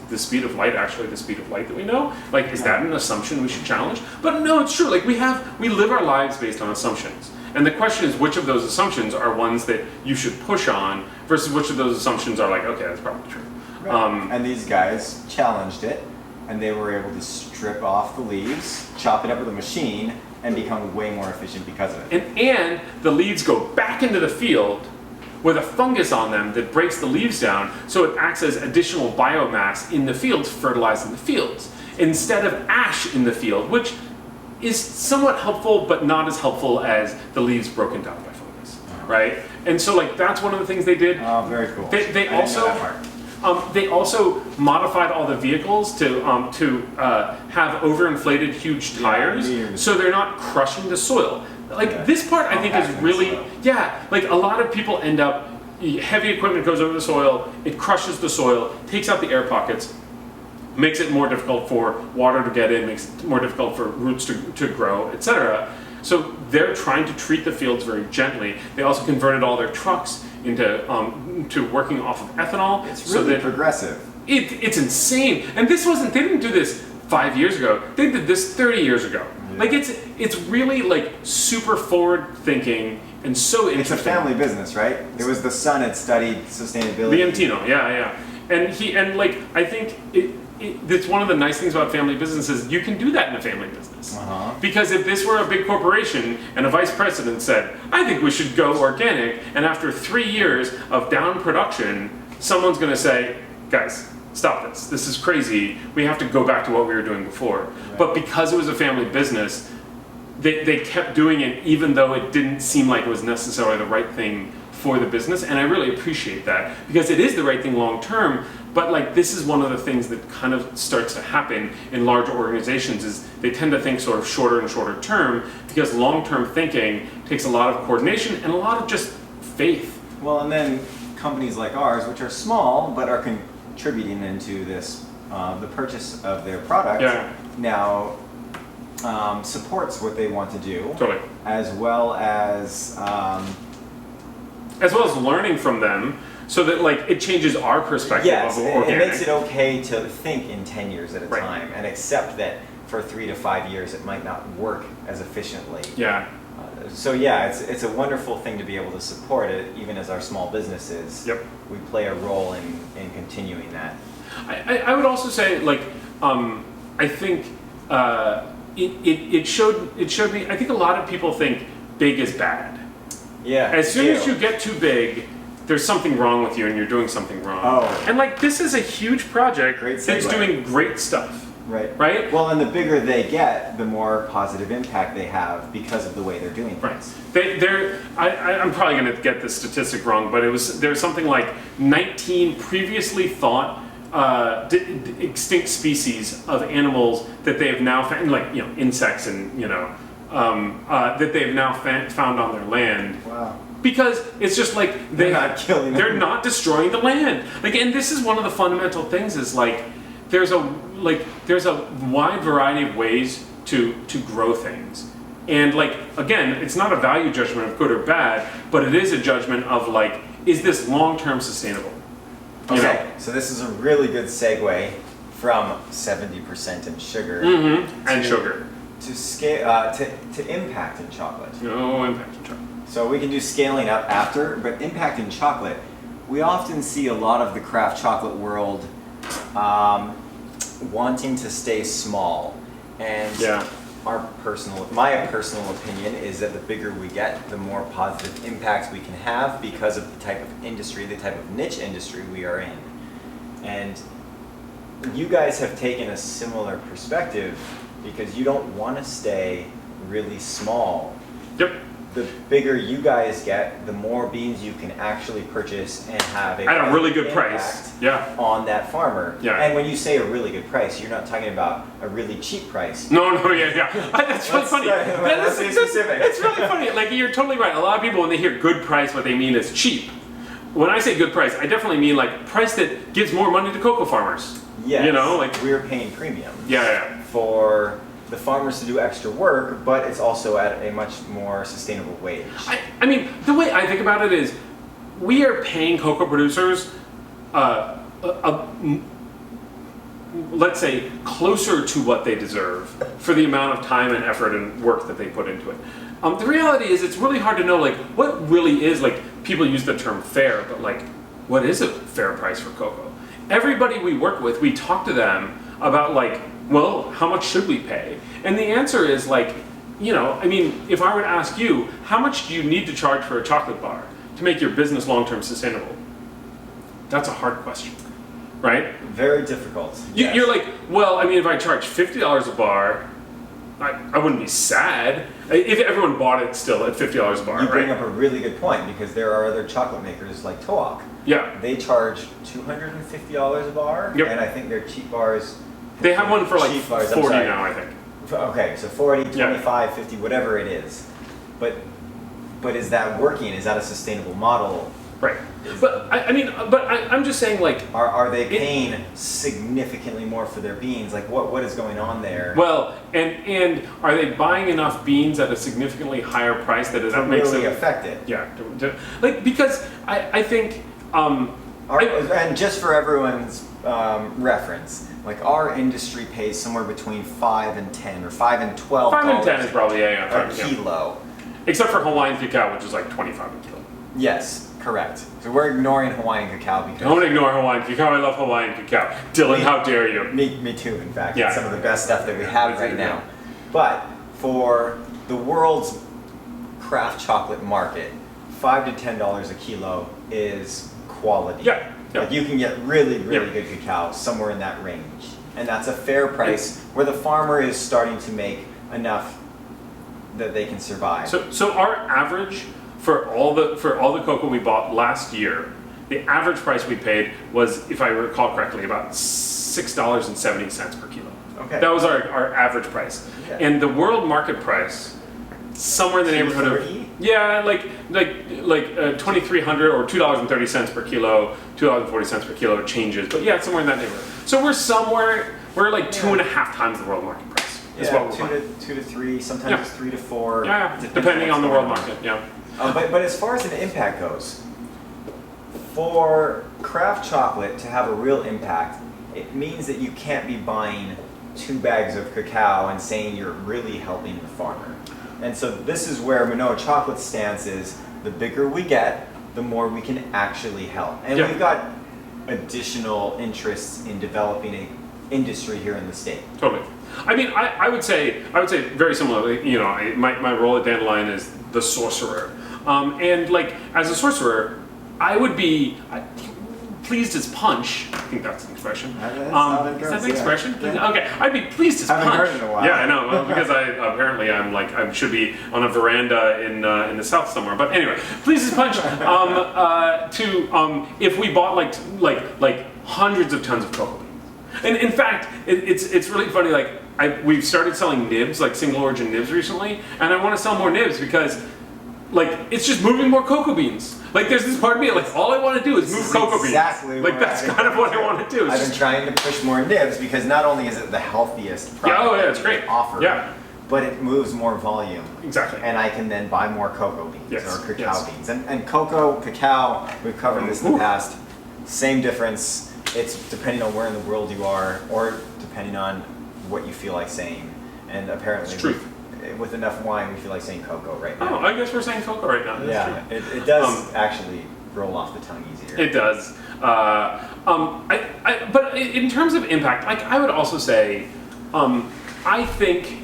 the speed of light actually the speed of light that we know? Like, is that an assumption we should challenge? But no, it's true. Like, we live our lives based on assumptions, and the question is, which of those assumptions are ones that you should push on versus which of those assumptions are like, okay, that's probably true. Right. And these guys challenged it, and they were able to strip off the leaves, chop it up with a machine, and become way more efficient because of it. And the leaves go back into the field with a fungus on them that breaks the leaves down, so it acts as additional biomass in the fields, fertilizing the fields, instead of ash in the field, which is somewhat helpful, but not as helpful as the leaves broken down by fungus, right? And so, like, that's one of the things they did. Oh, very cool. They also modified all the vehicles to have overinflated huge tires, so they're not crushing the soil. Like, this part, I think, is really, like, a lot of people end up, heavy equipment goes over the soil, it crushes the soil, takes out the air pockets, makes it more difficult for water to get in, makes it more difficult for roots to grow, etc. So they're trying to treat the fields very gently. They also converted all their trucks into to working off of ethanol. It's really progressive. It's insane. And they didn't do this 5 years ago. They did this 30 years ago. Yeah. Like, it's really like super forward thinking and so interesting. It's a family business, right? It was the son had studied sustainability. Liamtino, yeah. And like, I think it's one of the nice things about family businesses. You can do that in a family business. Because if this were a big corporation and a vice president said, I think we should go organic, and after 3 years of down production, someone's going to say, guys, stop this. This is crazy. We have to go back to what we were doing before. Right. But because it was a family business, they kept doing it even though it didn't seem like it was necessarily the right thing for the business. And I really appreciate that, because it is the right thing long term. But like, this is one of the things that kind of starts to happen in larger organizations, is they tend to think sort of shorter and shorter term, because long-term thinking takes a lot of coordination and a lot of just faith. Well, and then companies like ours, which are small but are contributing into this, the purchase of their product, now supports what they want to do, as well as learning from them. So that, like, it changes our perspective of organic. It makes it okay to think in 10 years at a time and accept that for 3 to 5 years it might not work as efficiently. Yeah. So yeah, it's a wonderful thing to be able to support it, even as our small businesses. Yep. We play a role in continuing that. I would also say, like, I think it showed me. I think a lot of people think big is bad. Yeah. As soon as you get too big, there's something wrong with you and you're doing something wrong. Oh. And like, this is a huge project that's doing great stuff. Right. Well, and the bigger they get, the more positive impact they have because of the way they're doing things. I'm probably going to get this statistic wrong, but there's something like 19 previously thought extinct species of animals that they have now found, like, insects and that they've now found on their land. Wow. Because it's just like they're not killing them. They're not destroying the land. Like, and this is one of the fundamental things, is like there's a wide variety of ways to grow things. And like, again, it's not a value judgment of good or bad, but it is a judgment of like, is this long-term sustainable? Okay, so this is a really good segue from 70% in sugar to scale to impact in chocolate. No impact in chocolate. So we can do scaling up after, but impact in chocolate, we often see a lot of the craft chocolate world wanting to stay small, and Yeah. my personal opinion is that the bigger we get, the more positive impacts we can have because of the type of industry, the type of niche industry we are in. And you guys have taken a similar perspective because you don't want to stay really small. Yep. The bigger you guys get, the more beans you can actually purchase and have At a really good impact price. Yeah. on that farmer. Yeah. And when you say a really good price, you're not talking about a really cheap price. No, yeah. That's really funny. Let's be specific. It's really funny. Like, you're totally right. A lot of people, when they hear good price, what they mean is cheap. When I say good price, I definitely mean like price that gives more money to cocoa farmers. Yes. You know, like we're paying premium. Yeah. For the farmers to do extra work, but it's also at a much more sustainable wage. I mean, the way I think about it is, we are paying cocoa producers, let's say, closer to what they deserve for the amount of time and effort and work that they put into it. The reality is, it's really hard to know, like, what really is, like, people use the term fair, but like, what is a fair price for cocoa? Everybody we work with, we talk to them about like, well, how much should we pay? And the answer is like, you know, I mean, if I were to ask you, how much do you need to charge for a chocolate bar to make your business long-term sustainable? That's a hard question, right? Very difficult. Yes. You're like, well, I mean, if I charge $50 a bar, I wouldn't be sad if everyone bought it still at $50 a bar. You bring right? up a really good point because there are other chocolate makers like Toak. Yeah. They charge $250 a bar, Yep. and I think their cheap bars. They have one for like cheap bars, 40 now, I think. Okay, so 40, 25, Yeah. 50, whatever it is. But is that working? Is that a sustainable model? Right. But I'm just saying, like, Are they paying significantly more for their beans? Like what is going on there? well, and are they buying enough beans at a significantly higher price that to makes really it affect it. yeah, like, because I think And just for everyone's reference, like our industry pays somewhere between 5 and 10 or 5 and 12 5 and 10 is probably yeah. a kilo. Except for Hawaiian cacao, which is like 25 a kilo. Yes, correct. So we're ignoring Hawaiian cacao because Don't ignore Hawaiian cacao. I love Hawaiian cacao. Dylan, how dare you? me too, in fact. Yeah. It's some of the best stuff that we have Yeah. right now. But for the world's craft chocolate market, $5 to $10 a kilo is quality. Yeah. Like you can get really Yeah. good cacao somewhere in that range. And that's a fair price where the farmer is starting to make enough that they can survive. So our average for all the cocoa we bought last year, the average price we paid was, if I recall correctly, about $6.70 per kilo. Okay. That was our average price. Yeah. And the world market price, somewhere in the neighborhood of $2.30? like 2,300 or $2.30 per kilo, $2.40 per kilo. It changes, but yeah, it's somewhere in that neighborhood. So we're like 2.5 times the world market price. Is Yeah, what we're buying. 2 to 3, sometimes Yeah. it's 3 to 4. Yeah, depending depending on the what's world going market. Yeah. But as far as an impact goes, for craft chocolate to have a real impact, it means that you can't be buying 2 bags of cacao and saying you're really helping the farmer. And so this is where Manoa Chocolate's stance is, the bigger we get, the more we can actually help. And Yeah. we've got additional interests in developing an industry here in the state. Totally. I mean, I would say very similarly. You know, my role at Dandelion is the sorcerer, and like as a sorcerer, I would be pleased as punch. I think that's an expression. That's how it Is goes, that an yeah. expression? Yeah. Okay, I'd be pleased as Haven't punch. heard it in a while. Yeah, I know. Well, because I should be on a veranda in the south somewhere. But anyway, pleased as punch. If we bought like hundreds of tons of cocoa beans. And in fact, it's really funny. Like we've started selling nibs, like single origin nibs recently, and I want to sell more nibs because, like, it's just moving more cocoa beans. Like there's this part of me, like all I want to do is move cocoa beans. Exactly. Like that's kind of what I want to do. I've been trying to push more nibs because not only is it the healthiest product it's great. offer, Yeah. but it moves more volume. Exactly. And I can then buy more cocoa beans Yes, or cacao yes. beans. And cocoa, cacao, we've covered this in the Ooh. past. Same difference. It's depending on where in the world you are, or depending on what you feel like saying. And apparently, It's true. with enough wine, we feel like saying cocoa right Oh, now. I guess we're saying cocoa right now. That's Yeah, true. it does actually roll off the tongue easier. It does. But in terms of impact, like I would also say, I think.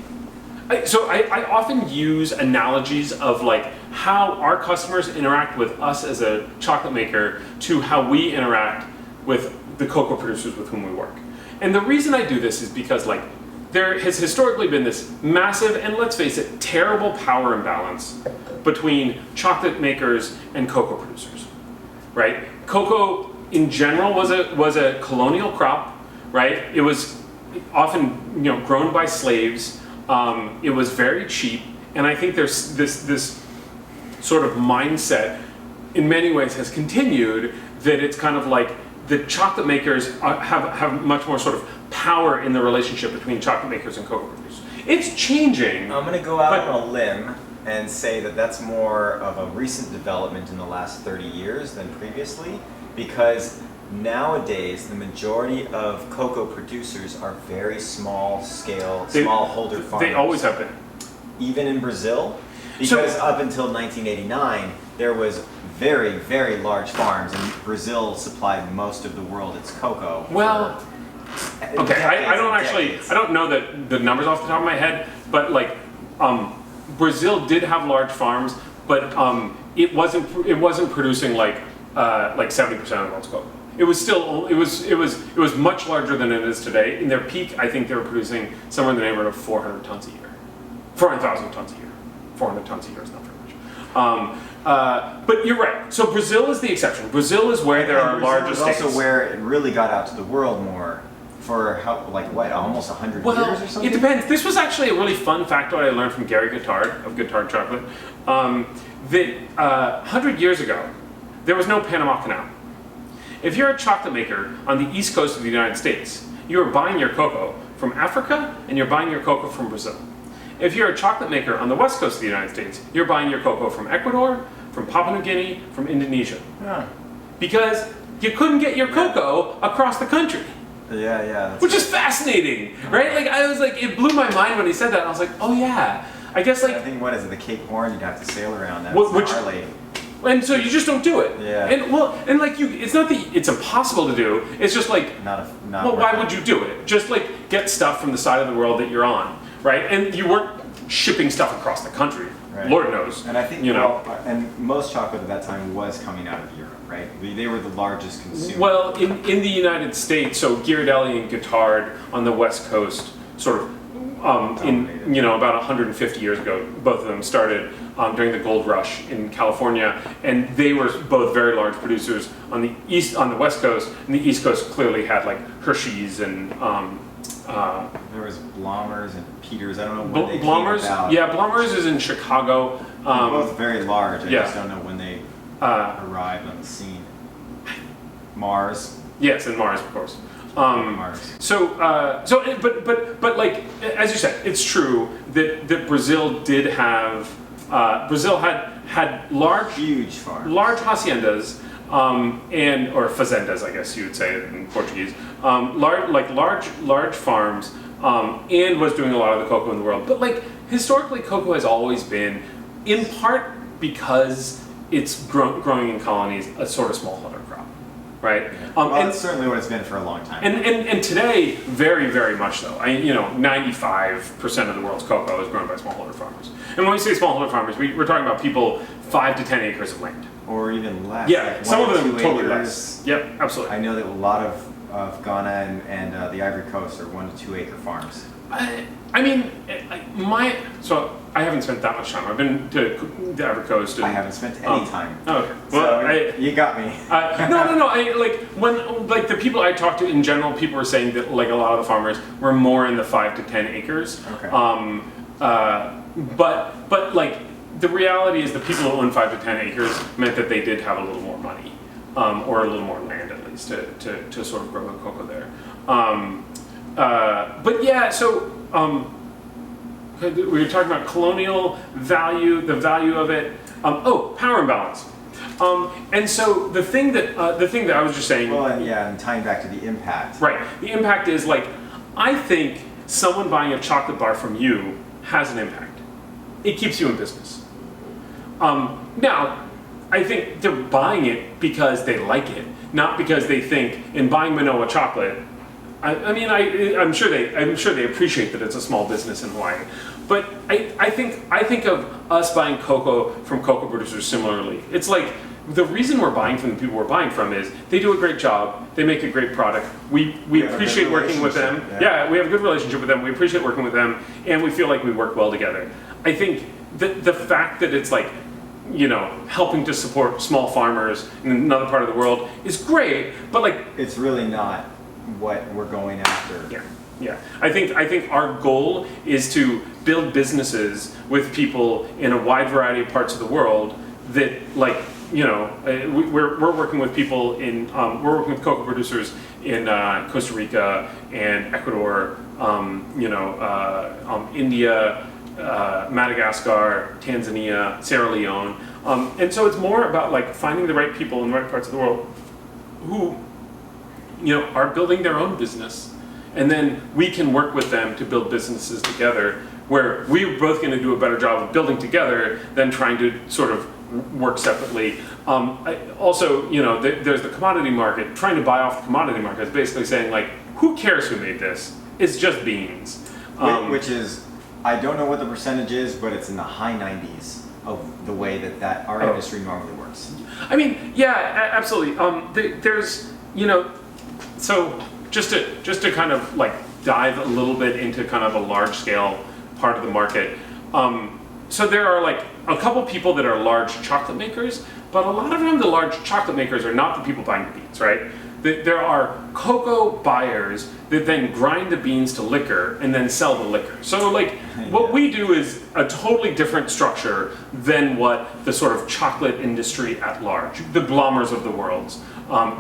I often use analogies of like how our customers interact with us as a chocolate maker to how we interact with the cocoa producers with whom we work. And the reason I do this is because like there has historically been this massive, and let's face it, terrible power imbalance between chocolate makers and cocoa producers, right? Cocoa in general was a colonial crop, right? It was often grown by slaves. It was very cheap, and I think there's this sort of mindset in many ways has continued that it's kind of like the chocolate makers have much more sort of power in the relationship between chocolate makers and cocoa producers. It's changing. I'm going to go out on a limb and say that that's more of a recent development in the last 30 years than previously, because nowadays the majority of cocoa producers are very small scale, smallholder farmers. They always have been. Even in Brazil, because up until 1989 there was very, very large farms, and Brazil supplied most of the world its cocoa. Well, okay, I don't know the numbers off the top of my head, but like Brazil did have large farms, but it wasn't producing like 70% of the world's cocoa. It was still it was much larger than it is today. In their peak, I think they were producing somewhere in the neighborhood of 400 tons a year, 400,000 tons a year. 400 tons a year is not very much. But you're right. So Brazil is the exception. Brazil is where there are large estates. Brazil is also where it really got out to the world more for almost 100 years or something? It depends. This was actually a really fun factoid I learned from Gary Guittard of Guittard Chocolate. That 100 years ago, there was no Panama Canal. If you're a chocolate maker on the east coast of the United States, you are buying your cocoa from Africa and you're buying your cocoa from Brazil. If you're a chocolate maker on the west coast of the United States, you're buying your cocoa from Ecuador, from Papua New Guinea, from Indonesia. Yeah. Because you couldn't get your cocoa across the country. Yeah. Which is fascinating, right? Like I was like, it blew my mind when he said that. I was like, oh yeah. I guess like I think what is it, the Cape Horn? You'd have to sail around that. Which Our Lady. And so you just don't do it. Yeah. And like it's not that it's impossible to do. It's just like why would you do it? Just like get stuff from the side of the world that you're on, right? And you weren't shipping stuff across the country. Right. Lord knows. And I think and most chocolate at that time was coming out of Europe, right? They were the largest consumer. Well, in the United States, so Ghirardelli and Guittard on the West Coast, sort of about 150 years ago, both of them started during the gold rush in California, and they were both very large producers on the West Coast, and the East Coast clearly had like Hershey's and there was Blomers and Peters. I don't know when they Blomers, came about. Yeah, Blomers is in Chicago. They're both very large. I just don't know when they arrived on the scene. Mars. Yes, and Mars, of course. Mars. But like as you said, it's true that Brazil did have Brazil had huge farms, large haciendas, or fazendas, I guess you would say it in Portuguese, large farms, and was doing a lot of the cocoa in the world. But like historically, cocoa has always been, in part because it's growing in colonies, a sort of smallholder crop. Right. That's certainly what it's been for a long time. And today, very, very much so. 95% of the world's cocoa is grown by smallholder farmers. And when we say smallholder farmers, we're talking about people 5 to 10 acres of land, or even less. Yeah, like some of them totally acres. less. Yep, absolutely. I know that a lot of Ghana and the Ivory Coast are 1 to 2 acre farms. So I haven't spent that much time. I've been to the Ivory Coast. And, I haven't spent any time. Okay. Well, you got me. No. When the people I talked to in general, people were saying that like a lot of the farmers were more in the 5 to 10 acres. Okay. But like the reality is the people who own 5 to 10 acres meant that they did have a little more money, or a little more land at least to sort of grow the cocoa there. But yeah, so we were talking about colonial value, the value of it. Power imbalance. And so the thing that I was just saying. Well, and tying back to the impact. Right. The impact is like, I think someone buying a chocolate bar from you has an impact. It keeps you in business. Now, I think they're buying it because they like it, not because they think in buying Manoa chocolate. I'm sure they appreciate that it's a small business in Hawaii, but I think of us buying cocoa from cocoa producers similarly. It's like the reason we're buying from the people we're buying from is they do a great job, they make a great product. We appreciate working with them. Yeah, we have a good relationship with them. We appreciate working with them, and we feel like we work well together. I think the fact that it's like, helping to support small farmers in another part of the world is great, but like it's really not what we're going after. Yeah. I think our goal is to build businesses with people in a wide variety of parts of the world that, like, we're working with people in we're working with cocoa producers in Costa Rica and Ecuador, India, Madagascar, Tanzania, Sierra Leone, and so it's more about like finding the right people in the right parts of the world who are building their own business, and then we can work with them to build businesses together where we're both going to do a better job of building together than trying to sort of work separately. Also, there's the commodity market. Trying to buy off the commodity market is basically saying, like, who cares who made this? It's just beans. Which is, I don't know what the percentage is, but it's in the high 90s of the way that our industry normally works. I mean, yeah, absolutely. There's, so just to kind of like dive a little bit into kind of a large scale part of the market. So there are like a couple people that are large chocolate makers, but a lot of them, the large chocolate makers are not the people buying the beans, right? There are cocoa buyers that then grind the beans to liquor and then sell the liquor. So like what we do is a totally different structure than what the sort of chocolate industry at large, the Blommers of the world,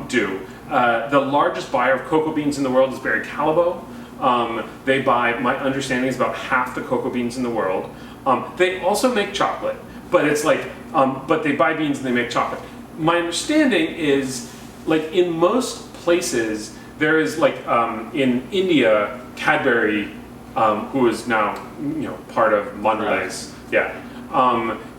do. The largest buyer of cocoa beans in the world is Barry Callebaut. They buy, my understanding is about half the cocoa beans in the world. They also make chocolate, but it's like, but they buy beans and they make chocolate. My understanding is, like in most places, there is like in India, Cadbury, who is now part of Mondelez,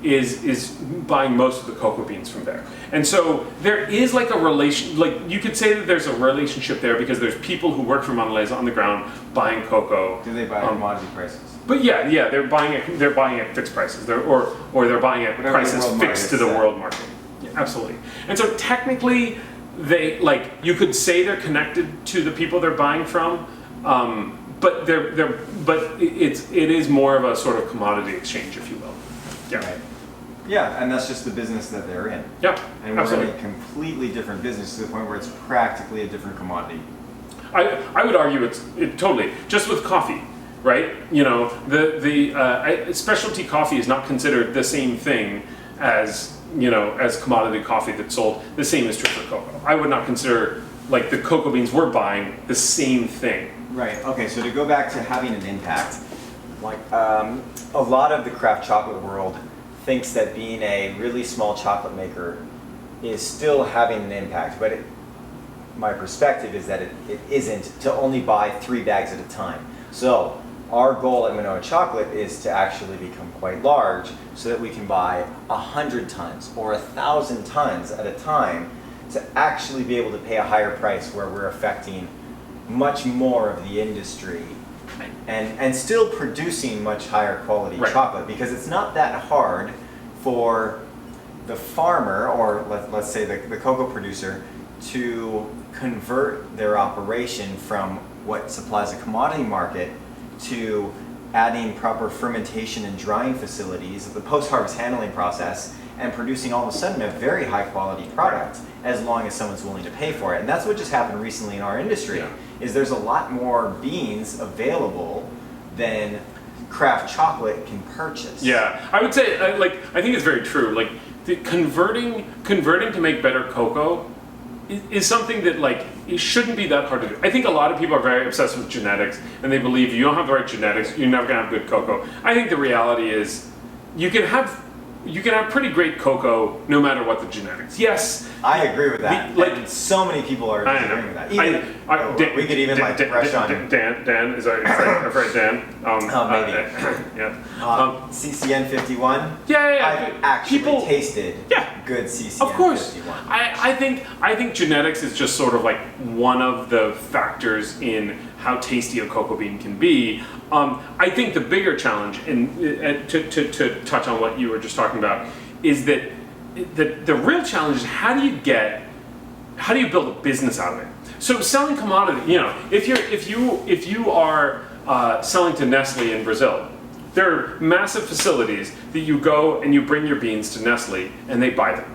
is buying most of the cocoa beans from there. And so there is like a relation, like you could say that there's a relationship there because there's people who work for Mondelez on the ground buying cocoa. Do they buy at commodity prices? But yeah, they're buying at fixed prices, or they're buying at prices fixed to the world market. Yeah, absolutely. And so technically, they you could say they're connected to the people they're buying from, but it is more of a sort of commodity exchange, if you will. Yeah. Right. Yeah, and that's just the business that they're in. Yeah, and we're in a completely different business to the point where it's practically a different commodity. I would argue it totally, just with coffee, right? The specialty coffee is not considered the same thing as commodity coffee that's sold. The same is true for cocoa. I would not consider like the cocoa beans we're buying the same thing. Right. Okay. So to go back to having an impact, like a lot of the craft chocolate world thinks that being a really small chocolate maker is still having an impact, but my perspective is that it isn't, to only buy 3 bags at a time. So our goal at Manoa Chocolate is to actually become quite large so that we can buy 100 tons or 1,000 tons at a time to actually be able to pay a higher price where we're affecting much more of the industry and still producing much higher quality chocolate, because it's not that hard for the farmer, or let's say the cocoa producer, to convert their operation from what supplies a commodity market to adding proper fermentation and drying facilities, the post-harvest handling process, and producing all of a sudden a very high quality product, as long as someone's willing to pay for it. And that's what just happened recently in our industry, is there's a lot more beans available than craft chocolate can purchase. Yeah, I would say, I think it's very true. Like, converting to make better cocoa is something that it shouldn't be that hard to do. I think a lot of people are very obsessed with genetics, and they believe you don't have the right genetics, you're never gonna have good cocoa. I think the reality is you can have you can have pretty great cocoa no matter what the genetics. Yes, I agree with that. And so many people are I disagreeing with that. We could even brush on Dan. Is that afraid Dan? maybe. Yeah. CCN 51. Yeah. I've actually tasted good CCN Of course. 51. I think genetics is just sort of like one of the factors in how tasty a cocoa bean can be. I think the bigger challenge, and to touch on what you were just talking about, is that the real challenge is how do you build a business out of it? So selling commodity, if you are selling to Nestle in Brazil, there are massive facilities that you go and you bring your beans to Nestle and they buy them.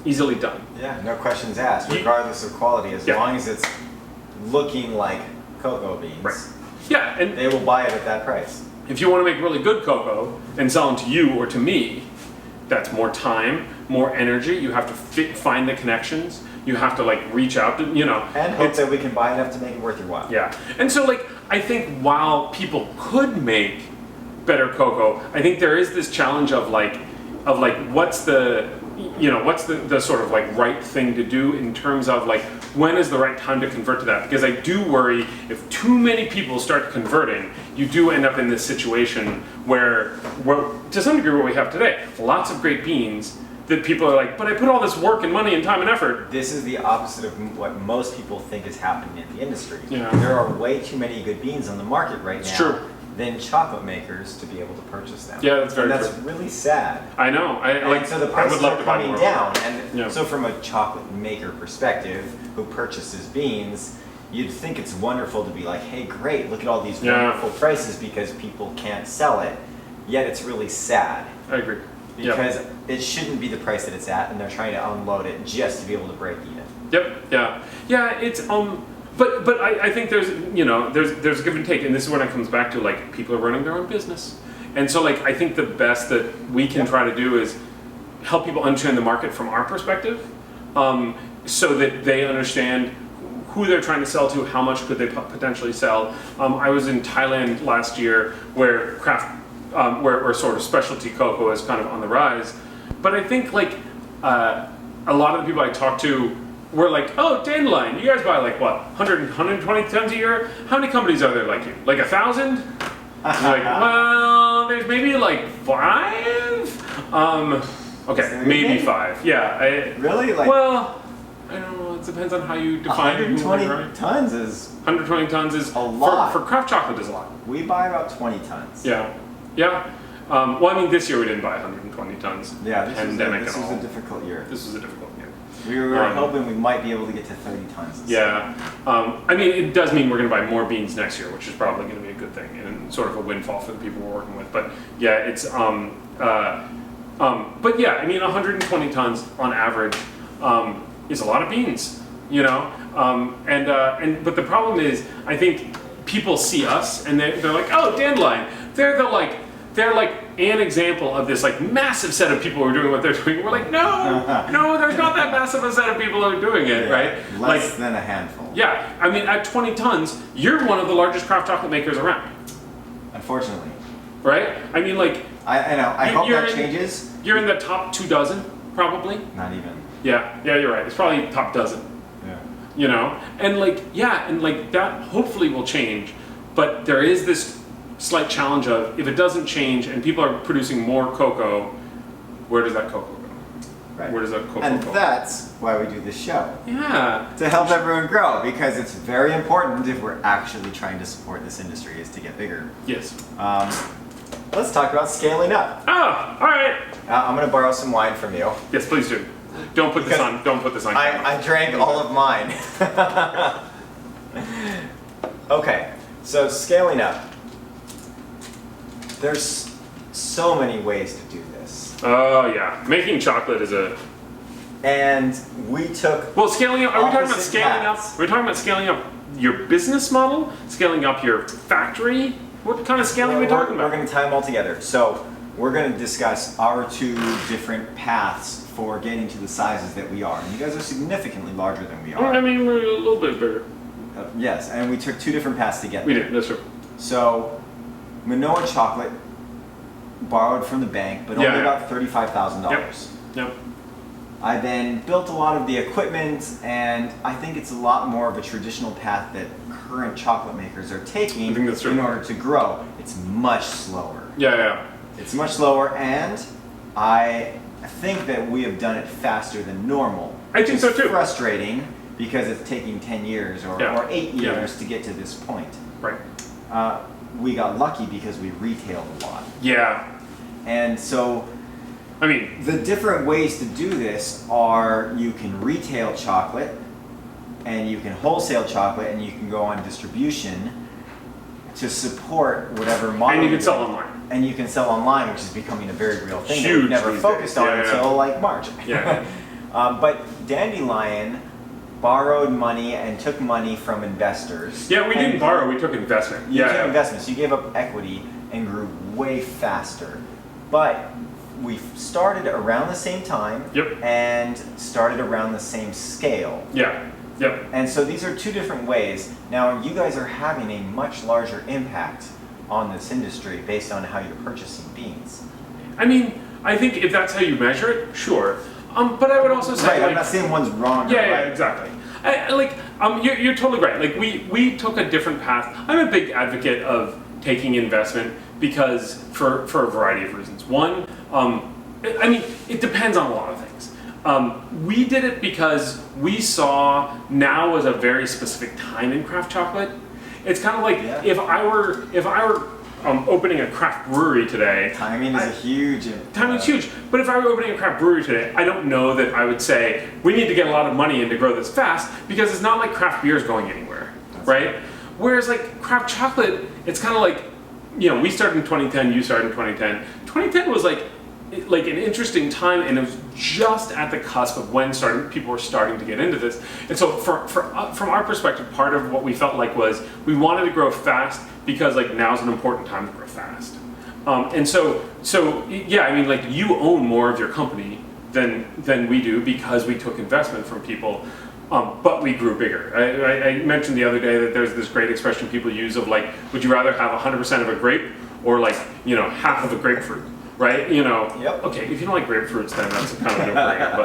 Easily done. Yeah, no questions asked, regardless of quality, as long as it's looking like cocoa beans. Right. Yeah, and they will buy it at that price. If you want to make really good cocoa and sell them to you or to me, that's more time, more energy. You have to find the connections. You have to reach out to, And hope that we can buy enough to make it worth your while. Yeah. And so I think while people could make better cocoa, I think there is this challenge of what's the sort of right thing to do in terms of when is the right time to convert to that? Because I do worry if too many people start converting, you do end up in this situation where to some degree what we have today, lots of great beans that people are but I put all this work and money and time and effort. This is the opposite of what most people think is happening in the industry. Yeah. There are way too many good beans on the market right now. It's true. Than chocolate makers to be able to purchase them. Yeah, that's very and that's true. really sad. I know. So the prices are coming down, Yeah. so from a chocolate maker perspective, who purchases beans, you'd think it's wonderful to be hey, great, look at all these wonderful prices because people can't sell it. Yet it's really sad. I agree. Because it shouldn't be the price that it's at, and they're trying to unload it just to be able to break even. Yep. Yeah. Yeah. It's But I think there's a give and take, and this is when it comes back to people are running their own business, and so I think the best that we can try to do is help people understand the market from our perspective, so that they understand who they're trying to sell to, how much could they potentially sell. I was in Thailand last year where where sort of specialty cocoa is kind of on the rise, but I think a lot of the people I talk to. We're oh, Dandelion, you guys buy what, 120 tons a year? How many companies are there like you? 1,000? Well, there's maybe 5? Okay, maybe 5. Yeah. Really? Well, I don't know, it depends on how you define 120 tons is 120 tons is a lot. For craft chocolate is a lot. We buy about 20 tons. Yeah. Yeah. Well, I mean, this year we didn't buy 120 tons. Yeah, this was a difficult year. This was a difficult year. We were hoping we might be able to get to 30 tons. Yeah. I mean, it does mean we're going to buy more beans next year, which is probably going to be a good thing and sort of a windfall for the people we're working with. But yeah, it's but yeah, I mean, 120 tons on average is a lot of beans, but the problem is, I think people see us and they're oh, Dandelion. They're an example of this massive set of people who are doing what they're doing. We're no, there's not that massive a set of people who are doing it, right? Less than a handful. Yeah, I mean, at 20 tons, you're one of the largest craft chocolate makers around. Unfortunately. Right? I mean, I know. I hope that changes. You're in the top 2 dozen, probably. Not even. Yeah, you're right. It's probably top dozen. Yeah. And that hopefully will change, but there is this slight challenge of if it doesn't change and people are producing more cocoa, where does that cocoa go? Right. Where does that cocoa go? And that's why we do this show. Yeah. To help everyone grow, because it's very important if we're actually trying to support this industry is to get bigger. Yes. Let's talk about scaling up. Oh, all right. I'm going to borrow some wine from you. Yes, please do. Don't put this on. Don't put this on. I drank all of mine. Okay, so scaling up. There's so many ways to do this. Oh yeah, making chocolate is a. And we took. Well, scaling up. Are we talking about opposite scaling paths. up? Are we talking about scaling up your business model? Scaling up your factory? What kind of scaling are we talking about? We're going to tie them all together. So we're going to discuss our 2 different paths for getting to the sizes that we are. And you guys are significantly larger than we are. I mean, we're a little bit bigger. Yes, and we took 2 different paths to get there. We did. That's true. So Manoa chocolate borrowed from the bank, but only about $35,000. Yep. I then built a lot of the equipment, and I think it's a lot more of a traditional path that current chocolate makers are taking in order to grow. It's much slower. Yeah. It's much slower, and I think that we have done it faster than normal. I think so too. Frustrating because it's taking 10 years or 8 years to get to this point. Right. We got lucky because we retailed a lot. Yeah. And so, I mean, the different ways to do this are you can retail chocolate, and you can wholesale chocolate, and you can go on distribution to support whatever model. And you can sell online. And you can sell online, which is becoming a very real thing that Huge we've never these focused days. on until like March. Yeah. But Dandelion borrowed money and took money from investors. Yeah, we didn't borrow, we took investment. You took investments. You gave up equity and grew way faster. But we started around the same time and started around the same scale. Yep. And so these are two different ways. Now, you guys are having a much larger impact on this industry based on how you're purchasing beans. I mean, I think if that's how you measure it, sure. But I would also say, right, I'm not saying one's wrong. Yeah, exactly. You're totally right. Like we took a different path. I'm a big advocate of taking investment because for a variety of reasons. One, I mean, it depends on a lot of things. We did it because we saw now was a very specific time in craft chocolate. It's kind of like if I were opening a craft brewery today. Timing is huge. Timing's huge. But if I were opening a craft brewery today, I don't know that I would say we need to get a lot of money in to grow this fast because it's not like craft beer is going anywhere, right? Whereas like craft chocolate, it's kind of like, we started in 2010, you started in 2010. 2010 was like an interesting time, and it was just at the cusp of when people were starting to get into this. And so from our perspective, part of what we felt like was we wanted to grow fast because like now's an important time to grow fast. And so I mean, like you own more of your company than we do because we took investment from people, but we grew bigger. I mentioned the other day that there's this great expression people use of like, would you rather have 100% of a grape or like, half of a grapefruit? Right, Okay, if you don't like grapefruits, then that's kind of a no-brainer.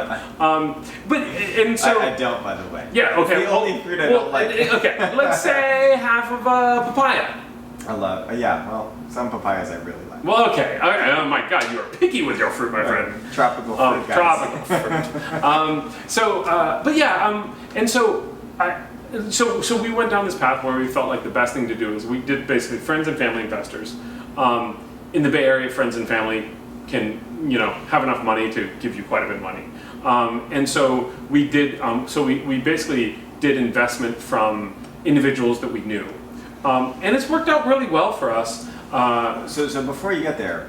But I don't, by the way. Yeah, okay. It's the only fruit I don't like. Okay, let's say half of a papaya. I love. Well, some papayas I really like. Well, okay. Oh my God, you are picky with your fruit, my friend. Tropical fruit, guys. Tropical fruit. So we went down this path where we felt like the best thing to do is we did basically friends and family investors. In the Bay Area, friends and family can, have enough money to give you quite a bit of money. And so we did, we basically did investment from individuals that we knew. And it's worked out really well for us. So before you get there,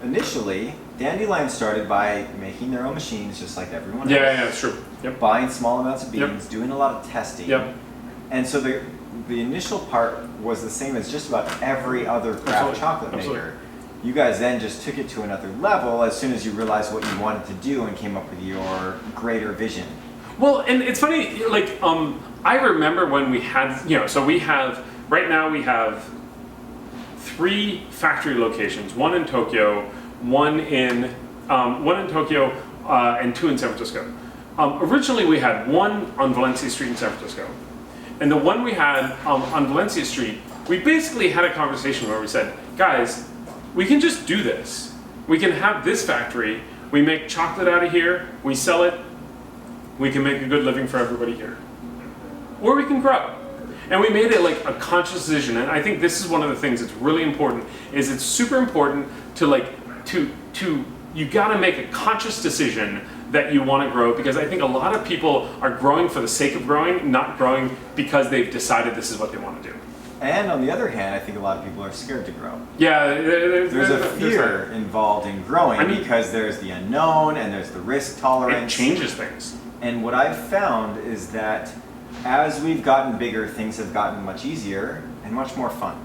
initially, Dandelion started by making their own machines just like everyone else. Yeah, it's true. Yep. Buying small amounts of beans, doing a lot of testing. Yep. And so the initial part was the same as just about every other craft chocolate maker. You guys then just took it to another level as soon as you realized what you wanted to do and came up with your greater vision. Well, and it's funny, like, I remember when we had, right now we have 3 factory locations, one in Tokyo, and 2 in San Francisco. Originally we had one on Valencia Street in San Francisco. And the one we had on Valencia Street, we basically had a conversation where we said, guys, we can just do this. We can have this factory, we make chocolate out of here, we sell it, we can make a good living for everybody here. Or we can grow. And we made it like a conscious decision, and I think this is one of the things that's really important, is it's super important to you gotta make a conscious decision that you want to grow, because I think a lot of people are growing for the sake of growing, not growing because they've decided this is what they want to do. And on the other hand, I think a lot of people are scared to grow. Yeah, there's a fear involved in growing because there's the unknown and there's the risk tolerance. It changes things. And what I've found is that as we've gotten bigger, things have gotten much easier and much more fun.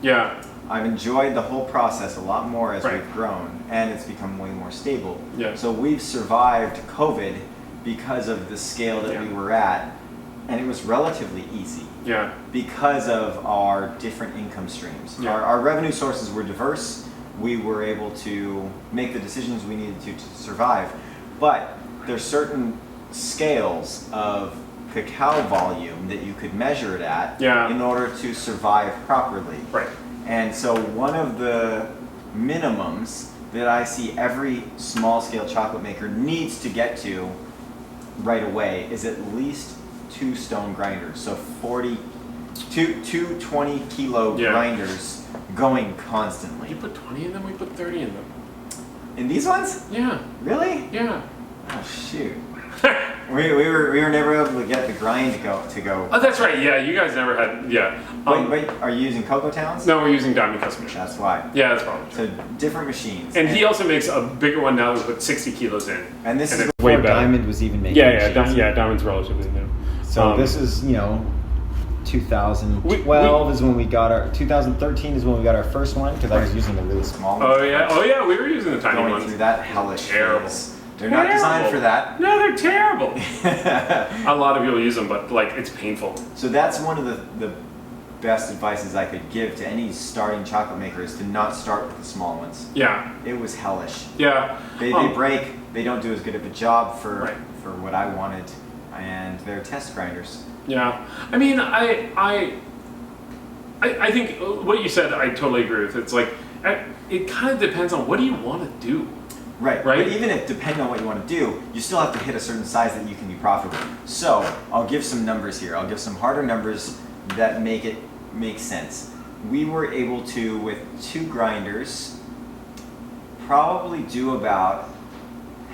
Yeah. I've enjoyed the whole process a lot more as we've grown, and it's become way more stable. Yeah. So we've survived COVID because of the scale that we were at, and it was relatively easy. Yeah. Because of our different income streams. Yeah. Our revenue sources were diverse, we were able to make the decisions we needed to survive. But there's certain scales of cacao volume that you could measure it at in order to survive properly. Right. And so one of the minimums that I see every small scale chocolate maker needs to get to right away is at least 2 stone grinders. So 20 kilo grinders going constantly. You put 20 in them, we put 30 in them. In these ones? Yeah. Really? Yeah. Oh shoot. we were never able to get the grind to go. Oh, that's right. Yeah, you guys never had. Yeah. Wait, are you using Cocoa Towns? No, we're using Diamond Custom Machines. That's why. Yeah, that's probably true. So different machines. And he also makes a bigger one now that we put 60 kilos in. And this is it's before way better. Diamond was even making machines. Diamond's relatively new. So this is 2012 is when we got our 2013 is when we got our first one because I was using the really small one. Oh yeah, we were using the tiny going ones. through that hellish Terrible. phase. They're not designed for that. No, they're terrible. A lot of people use them, but like it's painful. So that's one of the best advices I could give to any starting chocolate maker is to not start with the small ones. Yeah. It was hellish. Yeah. They break. They don't do as good of a job for what I wanted, and they're test grinders. Yeah. I mean, I think what you said, I totally agree with. It's like it kind of depends on what do you want to do. Right. But even if depending on what you want to do, you still have to hit a certain size that you can be profitable. So I'll give some numbers here. I'll give some harder numbers that make sense. We were able to, with 2 grinders, probably do about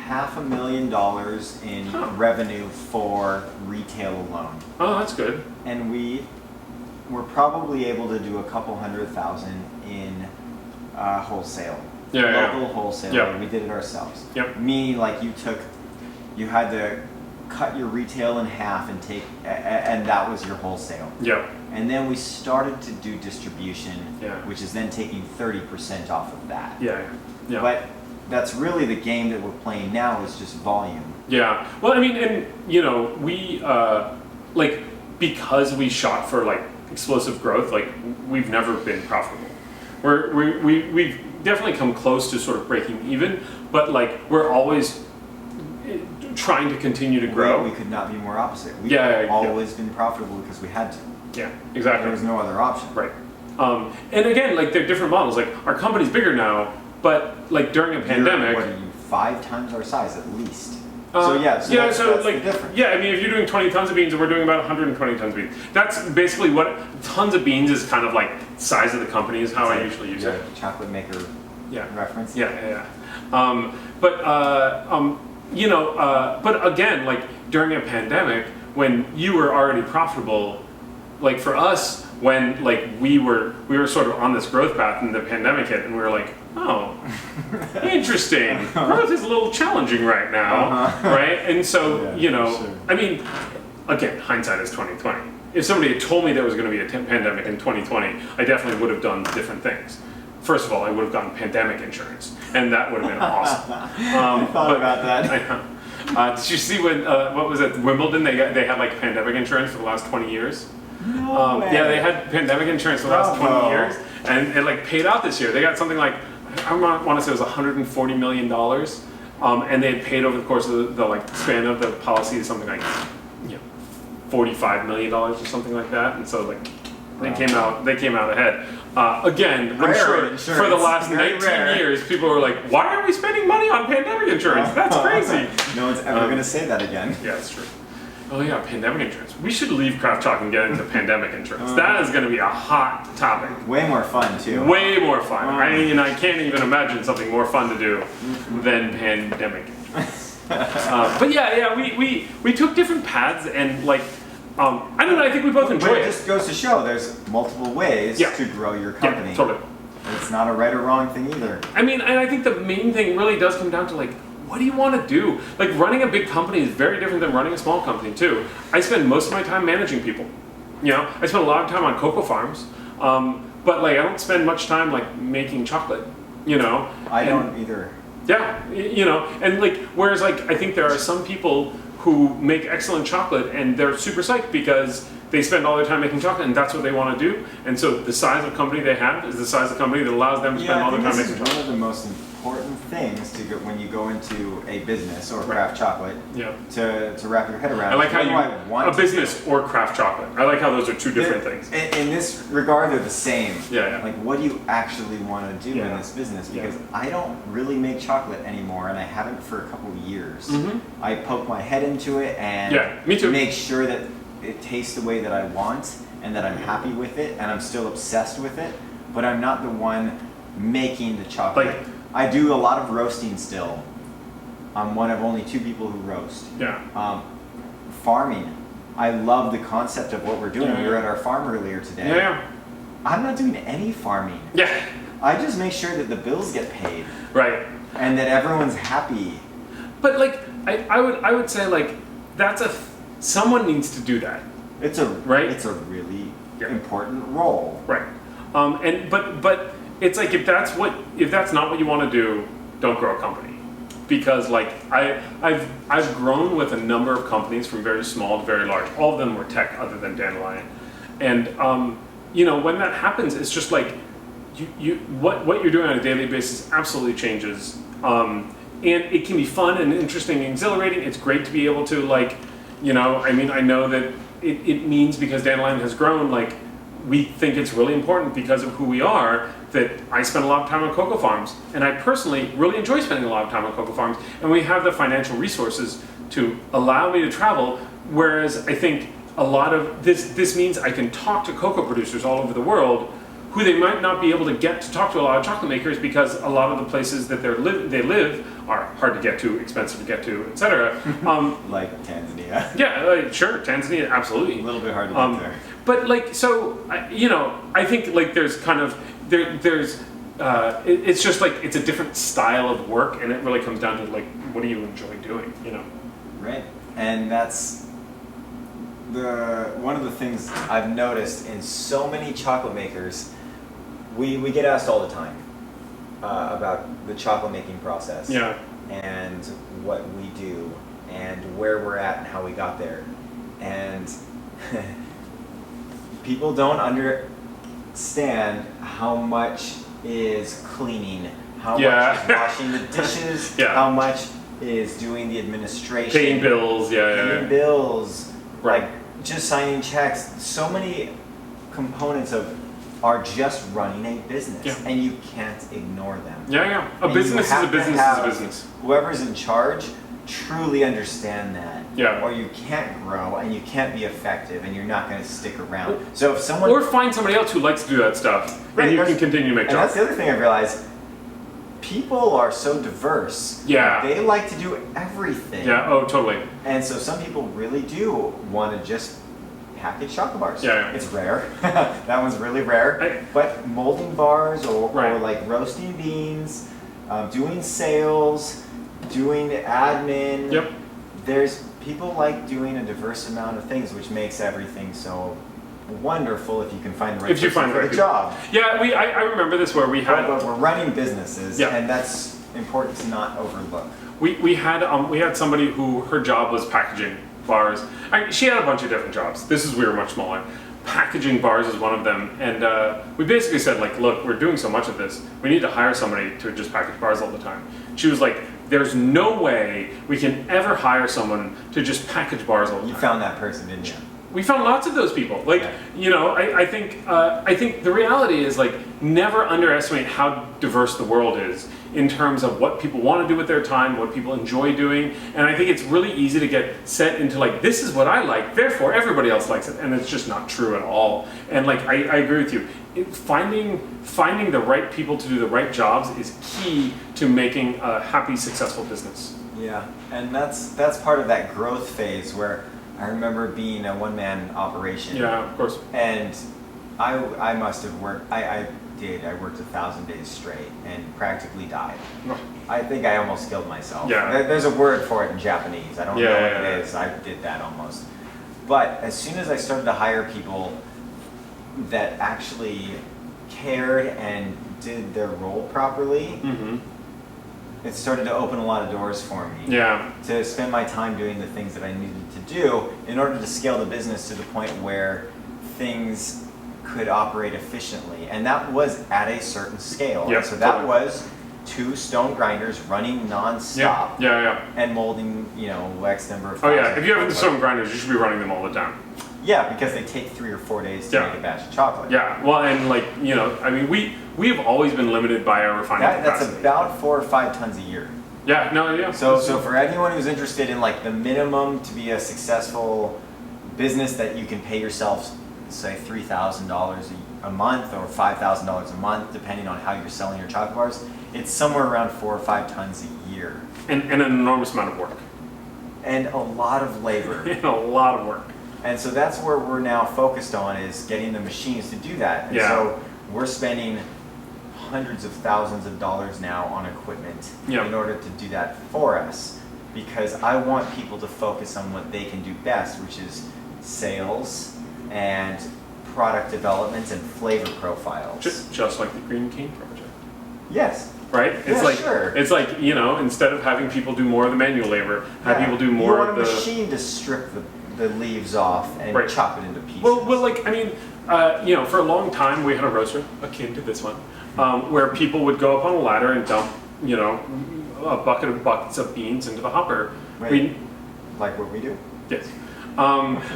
$500,000 in revenue for retail alone. Oh, that's good. And we were probably able to do a couple $100,000 in wholesale. Local wholesale. Yeah. We did it ourselves. Yep. Meaning, like you had to cut your retail in half and and that was your wholesale. Yep. And then we started to do distribution, which is then taking 30% off of that. Yeah. But that's really the game that we're playing now is just volume. Yeah. Well, I mean, and we because we shot for like explosive growth, like we've never been profitable. We've definitely come close to sort of breaking even, but like we're always trying to continue to grow. We could not be more opposite. We've always been profitable because we had to. Yeah, exactly. There was no other option. Right. And again, like they're different models. Like our company's bigger now, but like during a pandemic. What are you, 5 times our size at least? So that's the difference. Yeah, I mean, if you're doing 20 tons of beans and we're doing about 120 tons of beans, that's basically what tons of beans is kind of like size of the company is how I usually use it. Chocolate maker reference. Yeah. But again, like during a pandemic, when you were already profitable, like for us, when like we were sort of on this growth path and the pandemic hit, and we were like, oh, interesting. Growth is a little challenging right now, right? And so I mean, again, hindsight is 20/20. If somebody had told me there was going to be a pandemic in 2020, I definitely would have done different things. First of all, I would have gotten pandemic insurance, and that would have been awesome. I thought about that. Did you see when what was it? Wimbledon? They had like pandemic insurance for the last 20 years. No way. Yeah, they had pandemic insurance for the last 20 years, and it like paid out this year. They got something like I want to say it was $140 million, and they had paid over the course of the like span of the policy something like $45 million or something like that, and so like they came out ahead. Again, I'm sure for the last 19 years, people were like, "Why are we spending money on pandemic insurance? That's crazy." No one's ever going to say that again. Yeah, that's true. Oh yeah, pandemic insurance. We should leave Craft Chalk and get into pandemic insurance. That is going to be a hot topic. Way more fun too. Way more fun. I mean, I can't even imagine something more fun to do than pandemic insurance. But we took different paths and like. I don't know, I think we both enjoy it. It just goes to show there's multiple ways to grow your company. Yeah, totally. It's not a right or wrong thing either. I mean, and I think the main thing really does come down to like, what do you want to do? Like running a big company is very different than running a small company too. I spend most of my time managing people. I spend a lot of time on cocoa farms, but like I don't spend much time like making chocolate. I don't either. Yeah, and like whereas like I think there are some people who make excellent chocolate and they're super psyched because they spend all their time making chocolate, and that's what they want to do. And so the size of company they have is the size of company that allows them to spend all their time making chocolate. One of the most important things to get when you go into a business or craft chocolate to wrap your head around. I like how a business or craft chocolate. I like how those are two different things. In this regard, they're the same. Yeah. Like, what do you actually want to do in this business? Because I don't really make chocolate anymore, and I haven't for a couple of years. I poke my head into it and me too. make sure that it tastes the way that I want and that I'm happy with it, and I'm still obsessed with it, but I'm not the one making the chocolate. I do a lot of roasting still. I'm one of only 2 people who roast. Farming. I love the concept of what we're doing. We were at our farm earlier today. I'm not doing any farming. I just make sure that the bills get paid. Right. And that everyone's happy. But like, I would say like, someone needs to do that. It's a really important role. Right. But it's like, if that's not what you want to do, don't grow a company. Because like I've grown with a number of companies from very small to very large. All of them were tech other than Dandelion. And when that happens, it's just like what you're doing on a daily basis absolutely changes. And it can be fun and interesting and exhilarating. It's great to be able to I know that it means because Dandelion has grown, like, we think it's really important because of who we are that I spend a lot of time on cocoa farms, and I personally really enjoy spending a lot of time on cocoa farms, and we have the financial resources to allow me to travel, whereas I think a lot of this means I can talk to cocoa producers all over the world who they might not be able to get to talk to a lot of chocolate makers because a lot of the places that they live are hard to get to, expensive to get to, etc. Like Tanzania. Yeah, sure, Tanzania, absolutely. A little bit hard to get there. But like, so I think like there's kind of it's just like it's a different style of work, and it really comes down to like, what do you enjoy doing, Right, and that's one of the things I've noticed in so many chocolate makers. We get asked all the time about the chocolate making process, and what we do, and where we're at, and how we got there, and people don't understand how much is cleaning, how much is washing the dishes, how much is doing the administration, paying bills, paying bills, like just signing checks. So many components are just running a business, and you can't ignore them. A business is a business is a business. Whoever's in charge truly understand that, or you can't grow and you can't be effective, and you're not going to stick around. So if someone or find somebody else who likes to do that stuff, and you can continue to make jobs. And that's the other thing I've realized. People are so diverse. They like to do everything. Oh, totally. And so some people really do want to just package chocolate bars. It's rare. That one's really rare. But molding bars or like roasting beans, doing sales, doing admin. There's people like doing a diverse amount of things, which makes everything so wonderful if you can find the right person for the job. I remember this where we had. But we're running businesses, and that's important to not overlook. We had somebody who her job was packaging bars. She had a bunch of different jobs. We were much smaller. Packaging bars is one of them, and we basically said, like, look, we're doing so much of this, we need to hire somebody to just package bars all the time. She was like, there's no way we can ever hire someone to just package bars all the time. You found that person, didn't you? We found lots of those people. Like, I think the reality is, like, never underestimate how diverse the world is in terms of what people want to do with their time, what people enjoy doing. And I think it's really easy to get set into like, this is what I like, therefore everybody else likes it. And it's just not true at all. And like, I agree with you. Finding the right people to do the right jobs is key to making a happy, successful business. Yeah, and that's part of that growth phase where I remember being a one-man operation. Yeah, of course. And I must have worked, I worked 1,000 days straight and practically died. I think I almost killed myself. There's a word for it in Japanese. I don't know what it is. I did that almost. But as soon as I started to hire people that actually cared and did their role properly, it started to open a lot of doors for me. Yeah. To spend my time doing the things that I needed to do in order to scale the business to the point where things could operate efficiently. And that was at a certain scale. Yeah, so that totally. was 2 stone grinders running non-stop Yeah. and molding, X number of Oh yeah, thousands if you have of the stone grinders, you should be running them all the time. Yeah, because they take 3 or 4 days to Yeah. make a batch of chocolate. Yeah, well, and we have always been limited by our refining That's capacity. about 4 or 5 tons a year. Yeah, no, yeah. So for anyone who's interested in like the minimum to be a successful business that you can pay yourself, say $3,000 a month or $5,000 a month, depending on how you're selling your chocolate bars, it's somewhere around 4 or 5 tons a year. And an enormous amount of work. And a lot of labor. And a lot of work. And so that's where we're now focused on, is getting the machines to do that. And Yeah. so we're spending hundreds of thousands of dollars now on equipment Yeah. in order to do that for us, because I want people to focus on what they can do best, which is sales and product development and flavor profiles. Just like the Green Cane Project. Yes. Right? It's Yeah, like sure. It's like, instead of having people do more of the manual labor, have Yeah. people do more You want of a the machine to strip the leaves off and Right. chop it into pieces. Well, for a long time we had a roaster akin to this one, where people would go up on a ladder and dump, a buckets of beans into the hopper. Wait. Like what we do? Yes.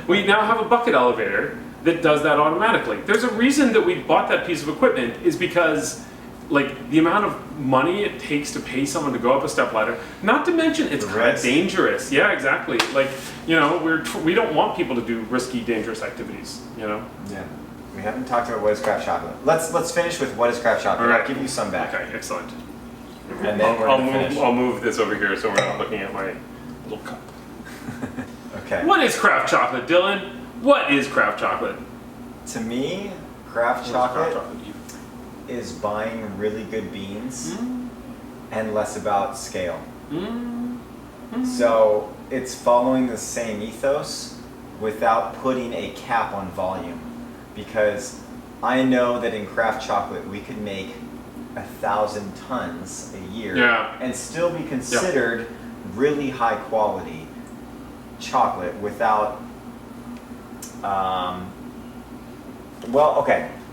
We now have a bucket elevator that does that automatically. There's a reason that we bought that piece of equipment, is because the amount of money it takes to pay someone to go up a step ladder, not to mention it's The kind of risk. dangerous. Yeah, exactly. We don't want people to do risky, dangerous activities, Yeah. We haven't talked about what is craft chocolate. Let's finish with what is craft chocolate. All right. I'll give you some back. Okay, excellent. And then we're gonna finish. I'll move this over here so we're not looking at my little cup. Okay. What is craft chocolate, Dylan? What is craft chocolate? To me, craft What is chocolate craft chocolate to you? is buying really good beans and less about scale. So it's following the same ethos without putting a cap on volume, because I know that in craft chocolate we could make 1,000 tons a year Yeah. and still be considered really high quality chocolate without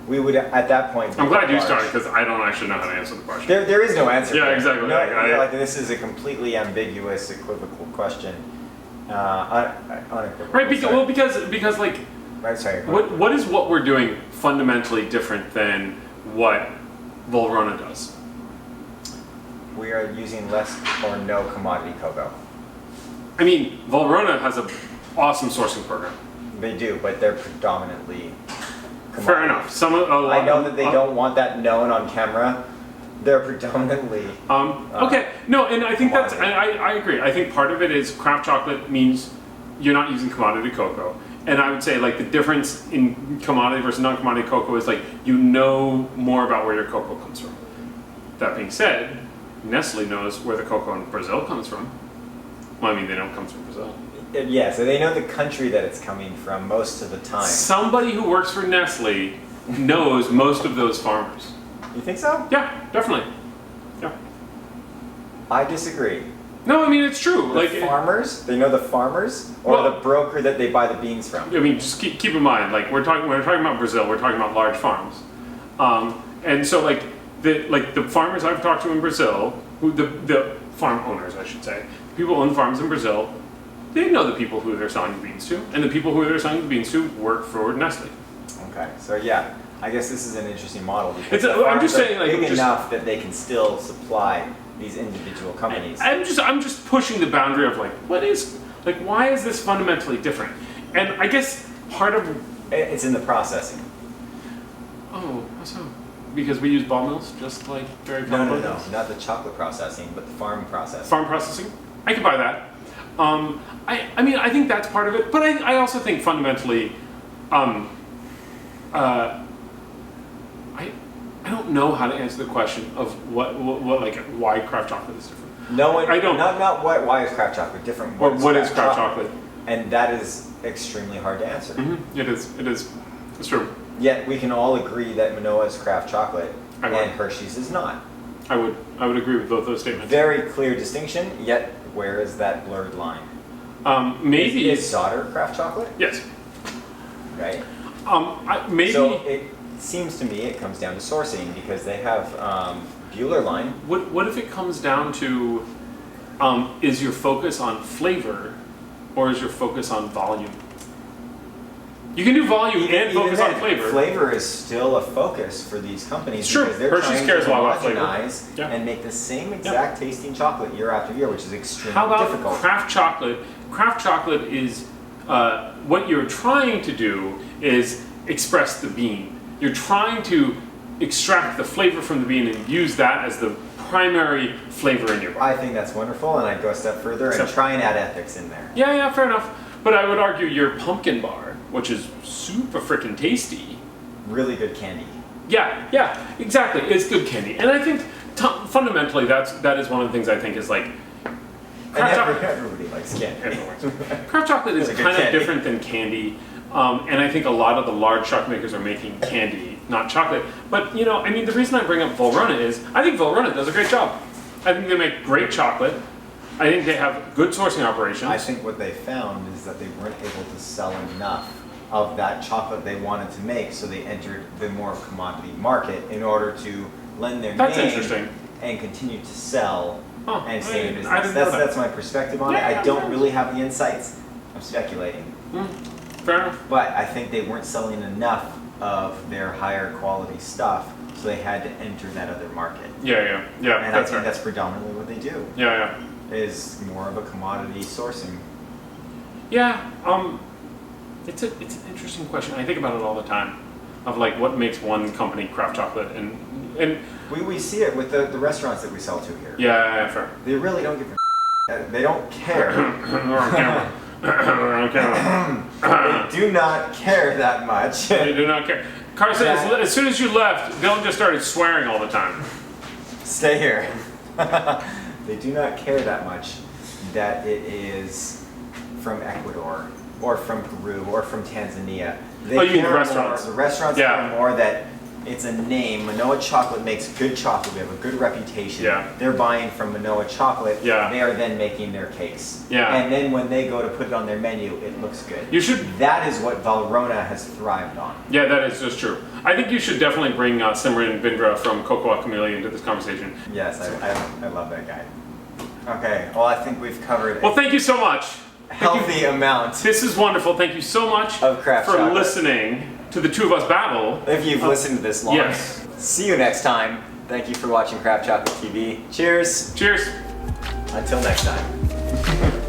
we would at that point I'm glad you large. started, because I don't actually know how to answer the question. There is no answer. Yeah, here. exactly. No, this is a completely ambiguous, equivocal question. Unequivocal. Right, sorry. because Right, sorry. what is what we're doing fundamentally different than what Volrona does? We are using less or no commodity cocoa. I mean, Volrona has an awesome sourcing program. They do, but they're predominantly commodity. Fair enough. I know that they don't want that known on camera. They're predominantly. Okay, no, and I think that's, commodity. I agree. I think part of it is craft chocolate means you're not using commodity cocoa. And I would say the difference in commodity versus non-commodity cocoa is you know more about where your cocoa comes from. That being said, Nestle knows where the cocoa in Brazil comes from. Well, I mean, they know it comes from Brazil. Yeah, so they know the country that it's coming from most of the time. Somebody who works for Nestle knows most of those farmers. You think so? Yeah, definitely. Yeah. I disagree. No, I mean, it's true. The farmers? They know the farmers, or Well- the broker that they buy the beans from? I mean, just keep in mind, when we're talking about Brazil, we're talking about large farms, and so the farmers I've talked to in Brazil, the farm owners, I should say, people who own farms in Brazil, they know the people who they're selling the beans to, and the people who they're selling the beans to work for Nestle. Okay, so yeah, I guess this is an interesting model, because I'm the farms just saying, are big enough that they can still supply these individual companies. I'm just pushing the boundary of why is this fundamentally different? And I guess part of It's in the processing. how so? Because we use ball mills, just like very No, common. not the chocolate processing, but the farm processing. Farm processing, I can buy that. I mean, I think that's part of it, but I also think fundamentally, I don't know how to answer the question of why craft chocolate is different. No one. I don't. Not why is craft chocolate different? Or what is craft chocolate? And that is extremely hard to answer. Mm-hmm. It is. It's true. Yet we can all agree that Manoa is craft chocolate I and agree. Hershey's is not. I would agree with both those statements. Very clear distinction, yet where is that blurred line? Maybe Is Sauter craft chocolate? yes. Right? Maybe. So it seems to me it comes down to sourcing because they have Bueller line. What if it comes down to is your focus on flavor or is your focus on volume? You can do volume and focus on flavor. Flavor is still a focus for these companies It's true. because they're Hershey's trying cares to a lot about flavor. homogenize and make the same exact tasting chocolate year after year, which is extremely How about difficult. craft chocolate? Craft chocolate is what you're trying to do is express the bean. You're trying to extract the flavor from the bean and use that as the primary flavor in your bar. I think that's wonderful, and I'd go a step further and try and add ethics in there. Yeah, fair enough. But I would argue your pumpkin bar, which is super freaking tasty. Really good candy. Yeah, exactly. It's good candy, and I think fundamentally that is one of the things I think is like. Everybody likes candy. Craft chocolate is It's a good kind of candy. different than candy, and I think a lot of the large chocolate makers are making candy, not chocolate. But the reason I bring up Valrhona is I think Valrhona does a great job. I think they make great chocolate. I think they have good sourcing operations. I think what they found is that they weren't able to sell enough of that chocolate they wanted to make, so they entered the more commodity market in order to lend their That's name interesting. and continue to sell and stay in I business. didn't know that. That's my perspective on it. I don't really have the insights. I'm speculating. Fair enough. But I think they weren't selling enough of their higher quality stuff, so they had to enter that other market. Yeah. And I That's think fair. that's predominantly what they do. Yeah. Is more of a commodity sourcing. Yeah. It's an interesting question. I think about it all the time, of like what makes one company craft chocolate and We see it with the restaurants that we sell to here. yeah, fair. They really don't give a they don't care. We're on camera. We're on camera. They do not care that much. They do not care. Carson, as soon as you left, Dylan just started swearing all the time. Stay here. They do not care that much that it is from Ecuador or from Peru or from Tanzania. They you mean the care restaurants? More, the restaurants care more that it's a name. Manoa Chocolate makes good chocolate. We have a good reputation. Yeah. They're buying from Manoa Chocolate. Yeah. They are then making their case. Yeah. And then when they go to put it on their menu, it looks good. You should. That is what Valrhona has thrived on. Yeah, that is just true. I think you should definitely bring Simran Bindra from Cocoa Chameleon into this conversation. Yes, I love that guy. Okay, well I think we've covered Well, thank you so much. healthy amount. This is wonderful. Thank you so much Of craft for chocolate. listening to the two of us babble. If you've listened to this long. Yes. See you next time. Thank you for watching Craft Chocolate TV. Cheers. Cheers. Until next time.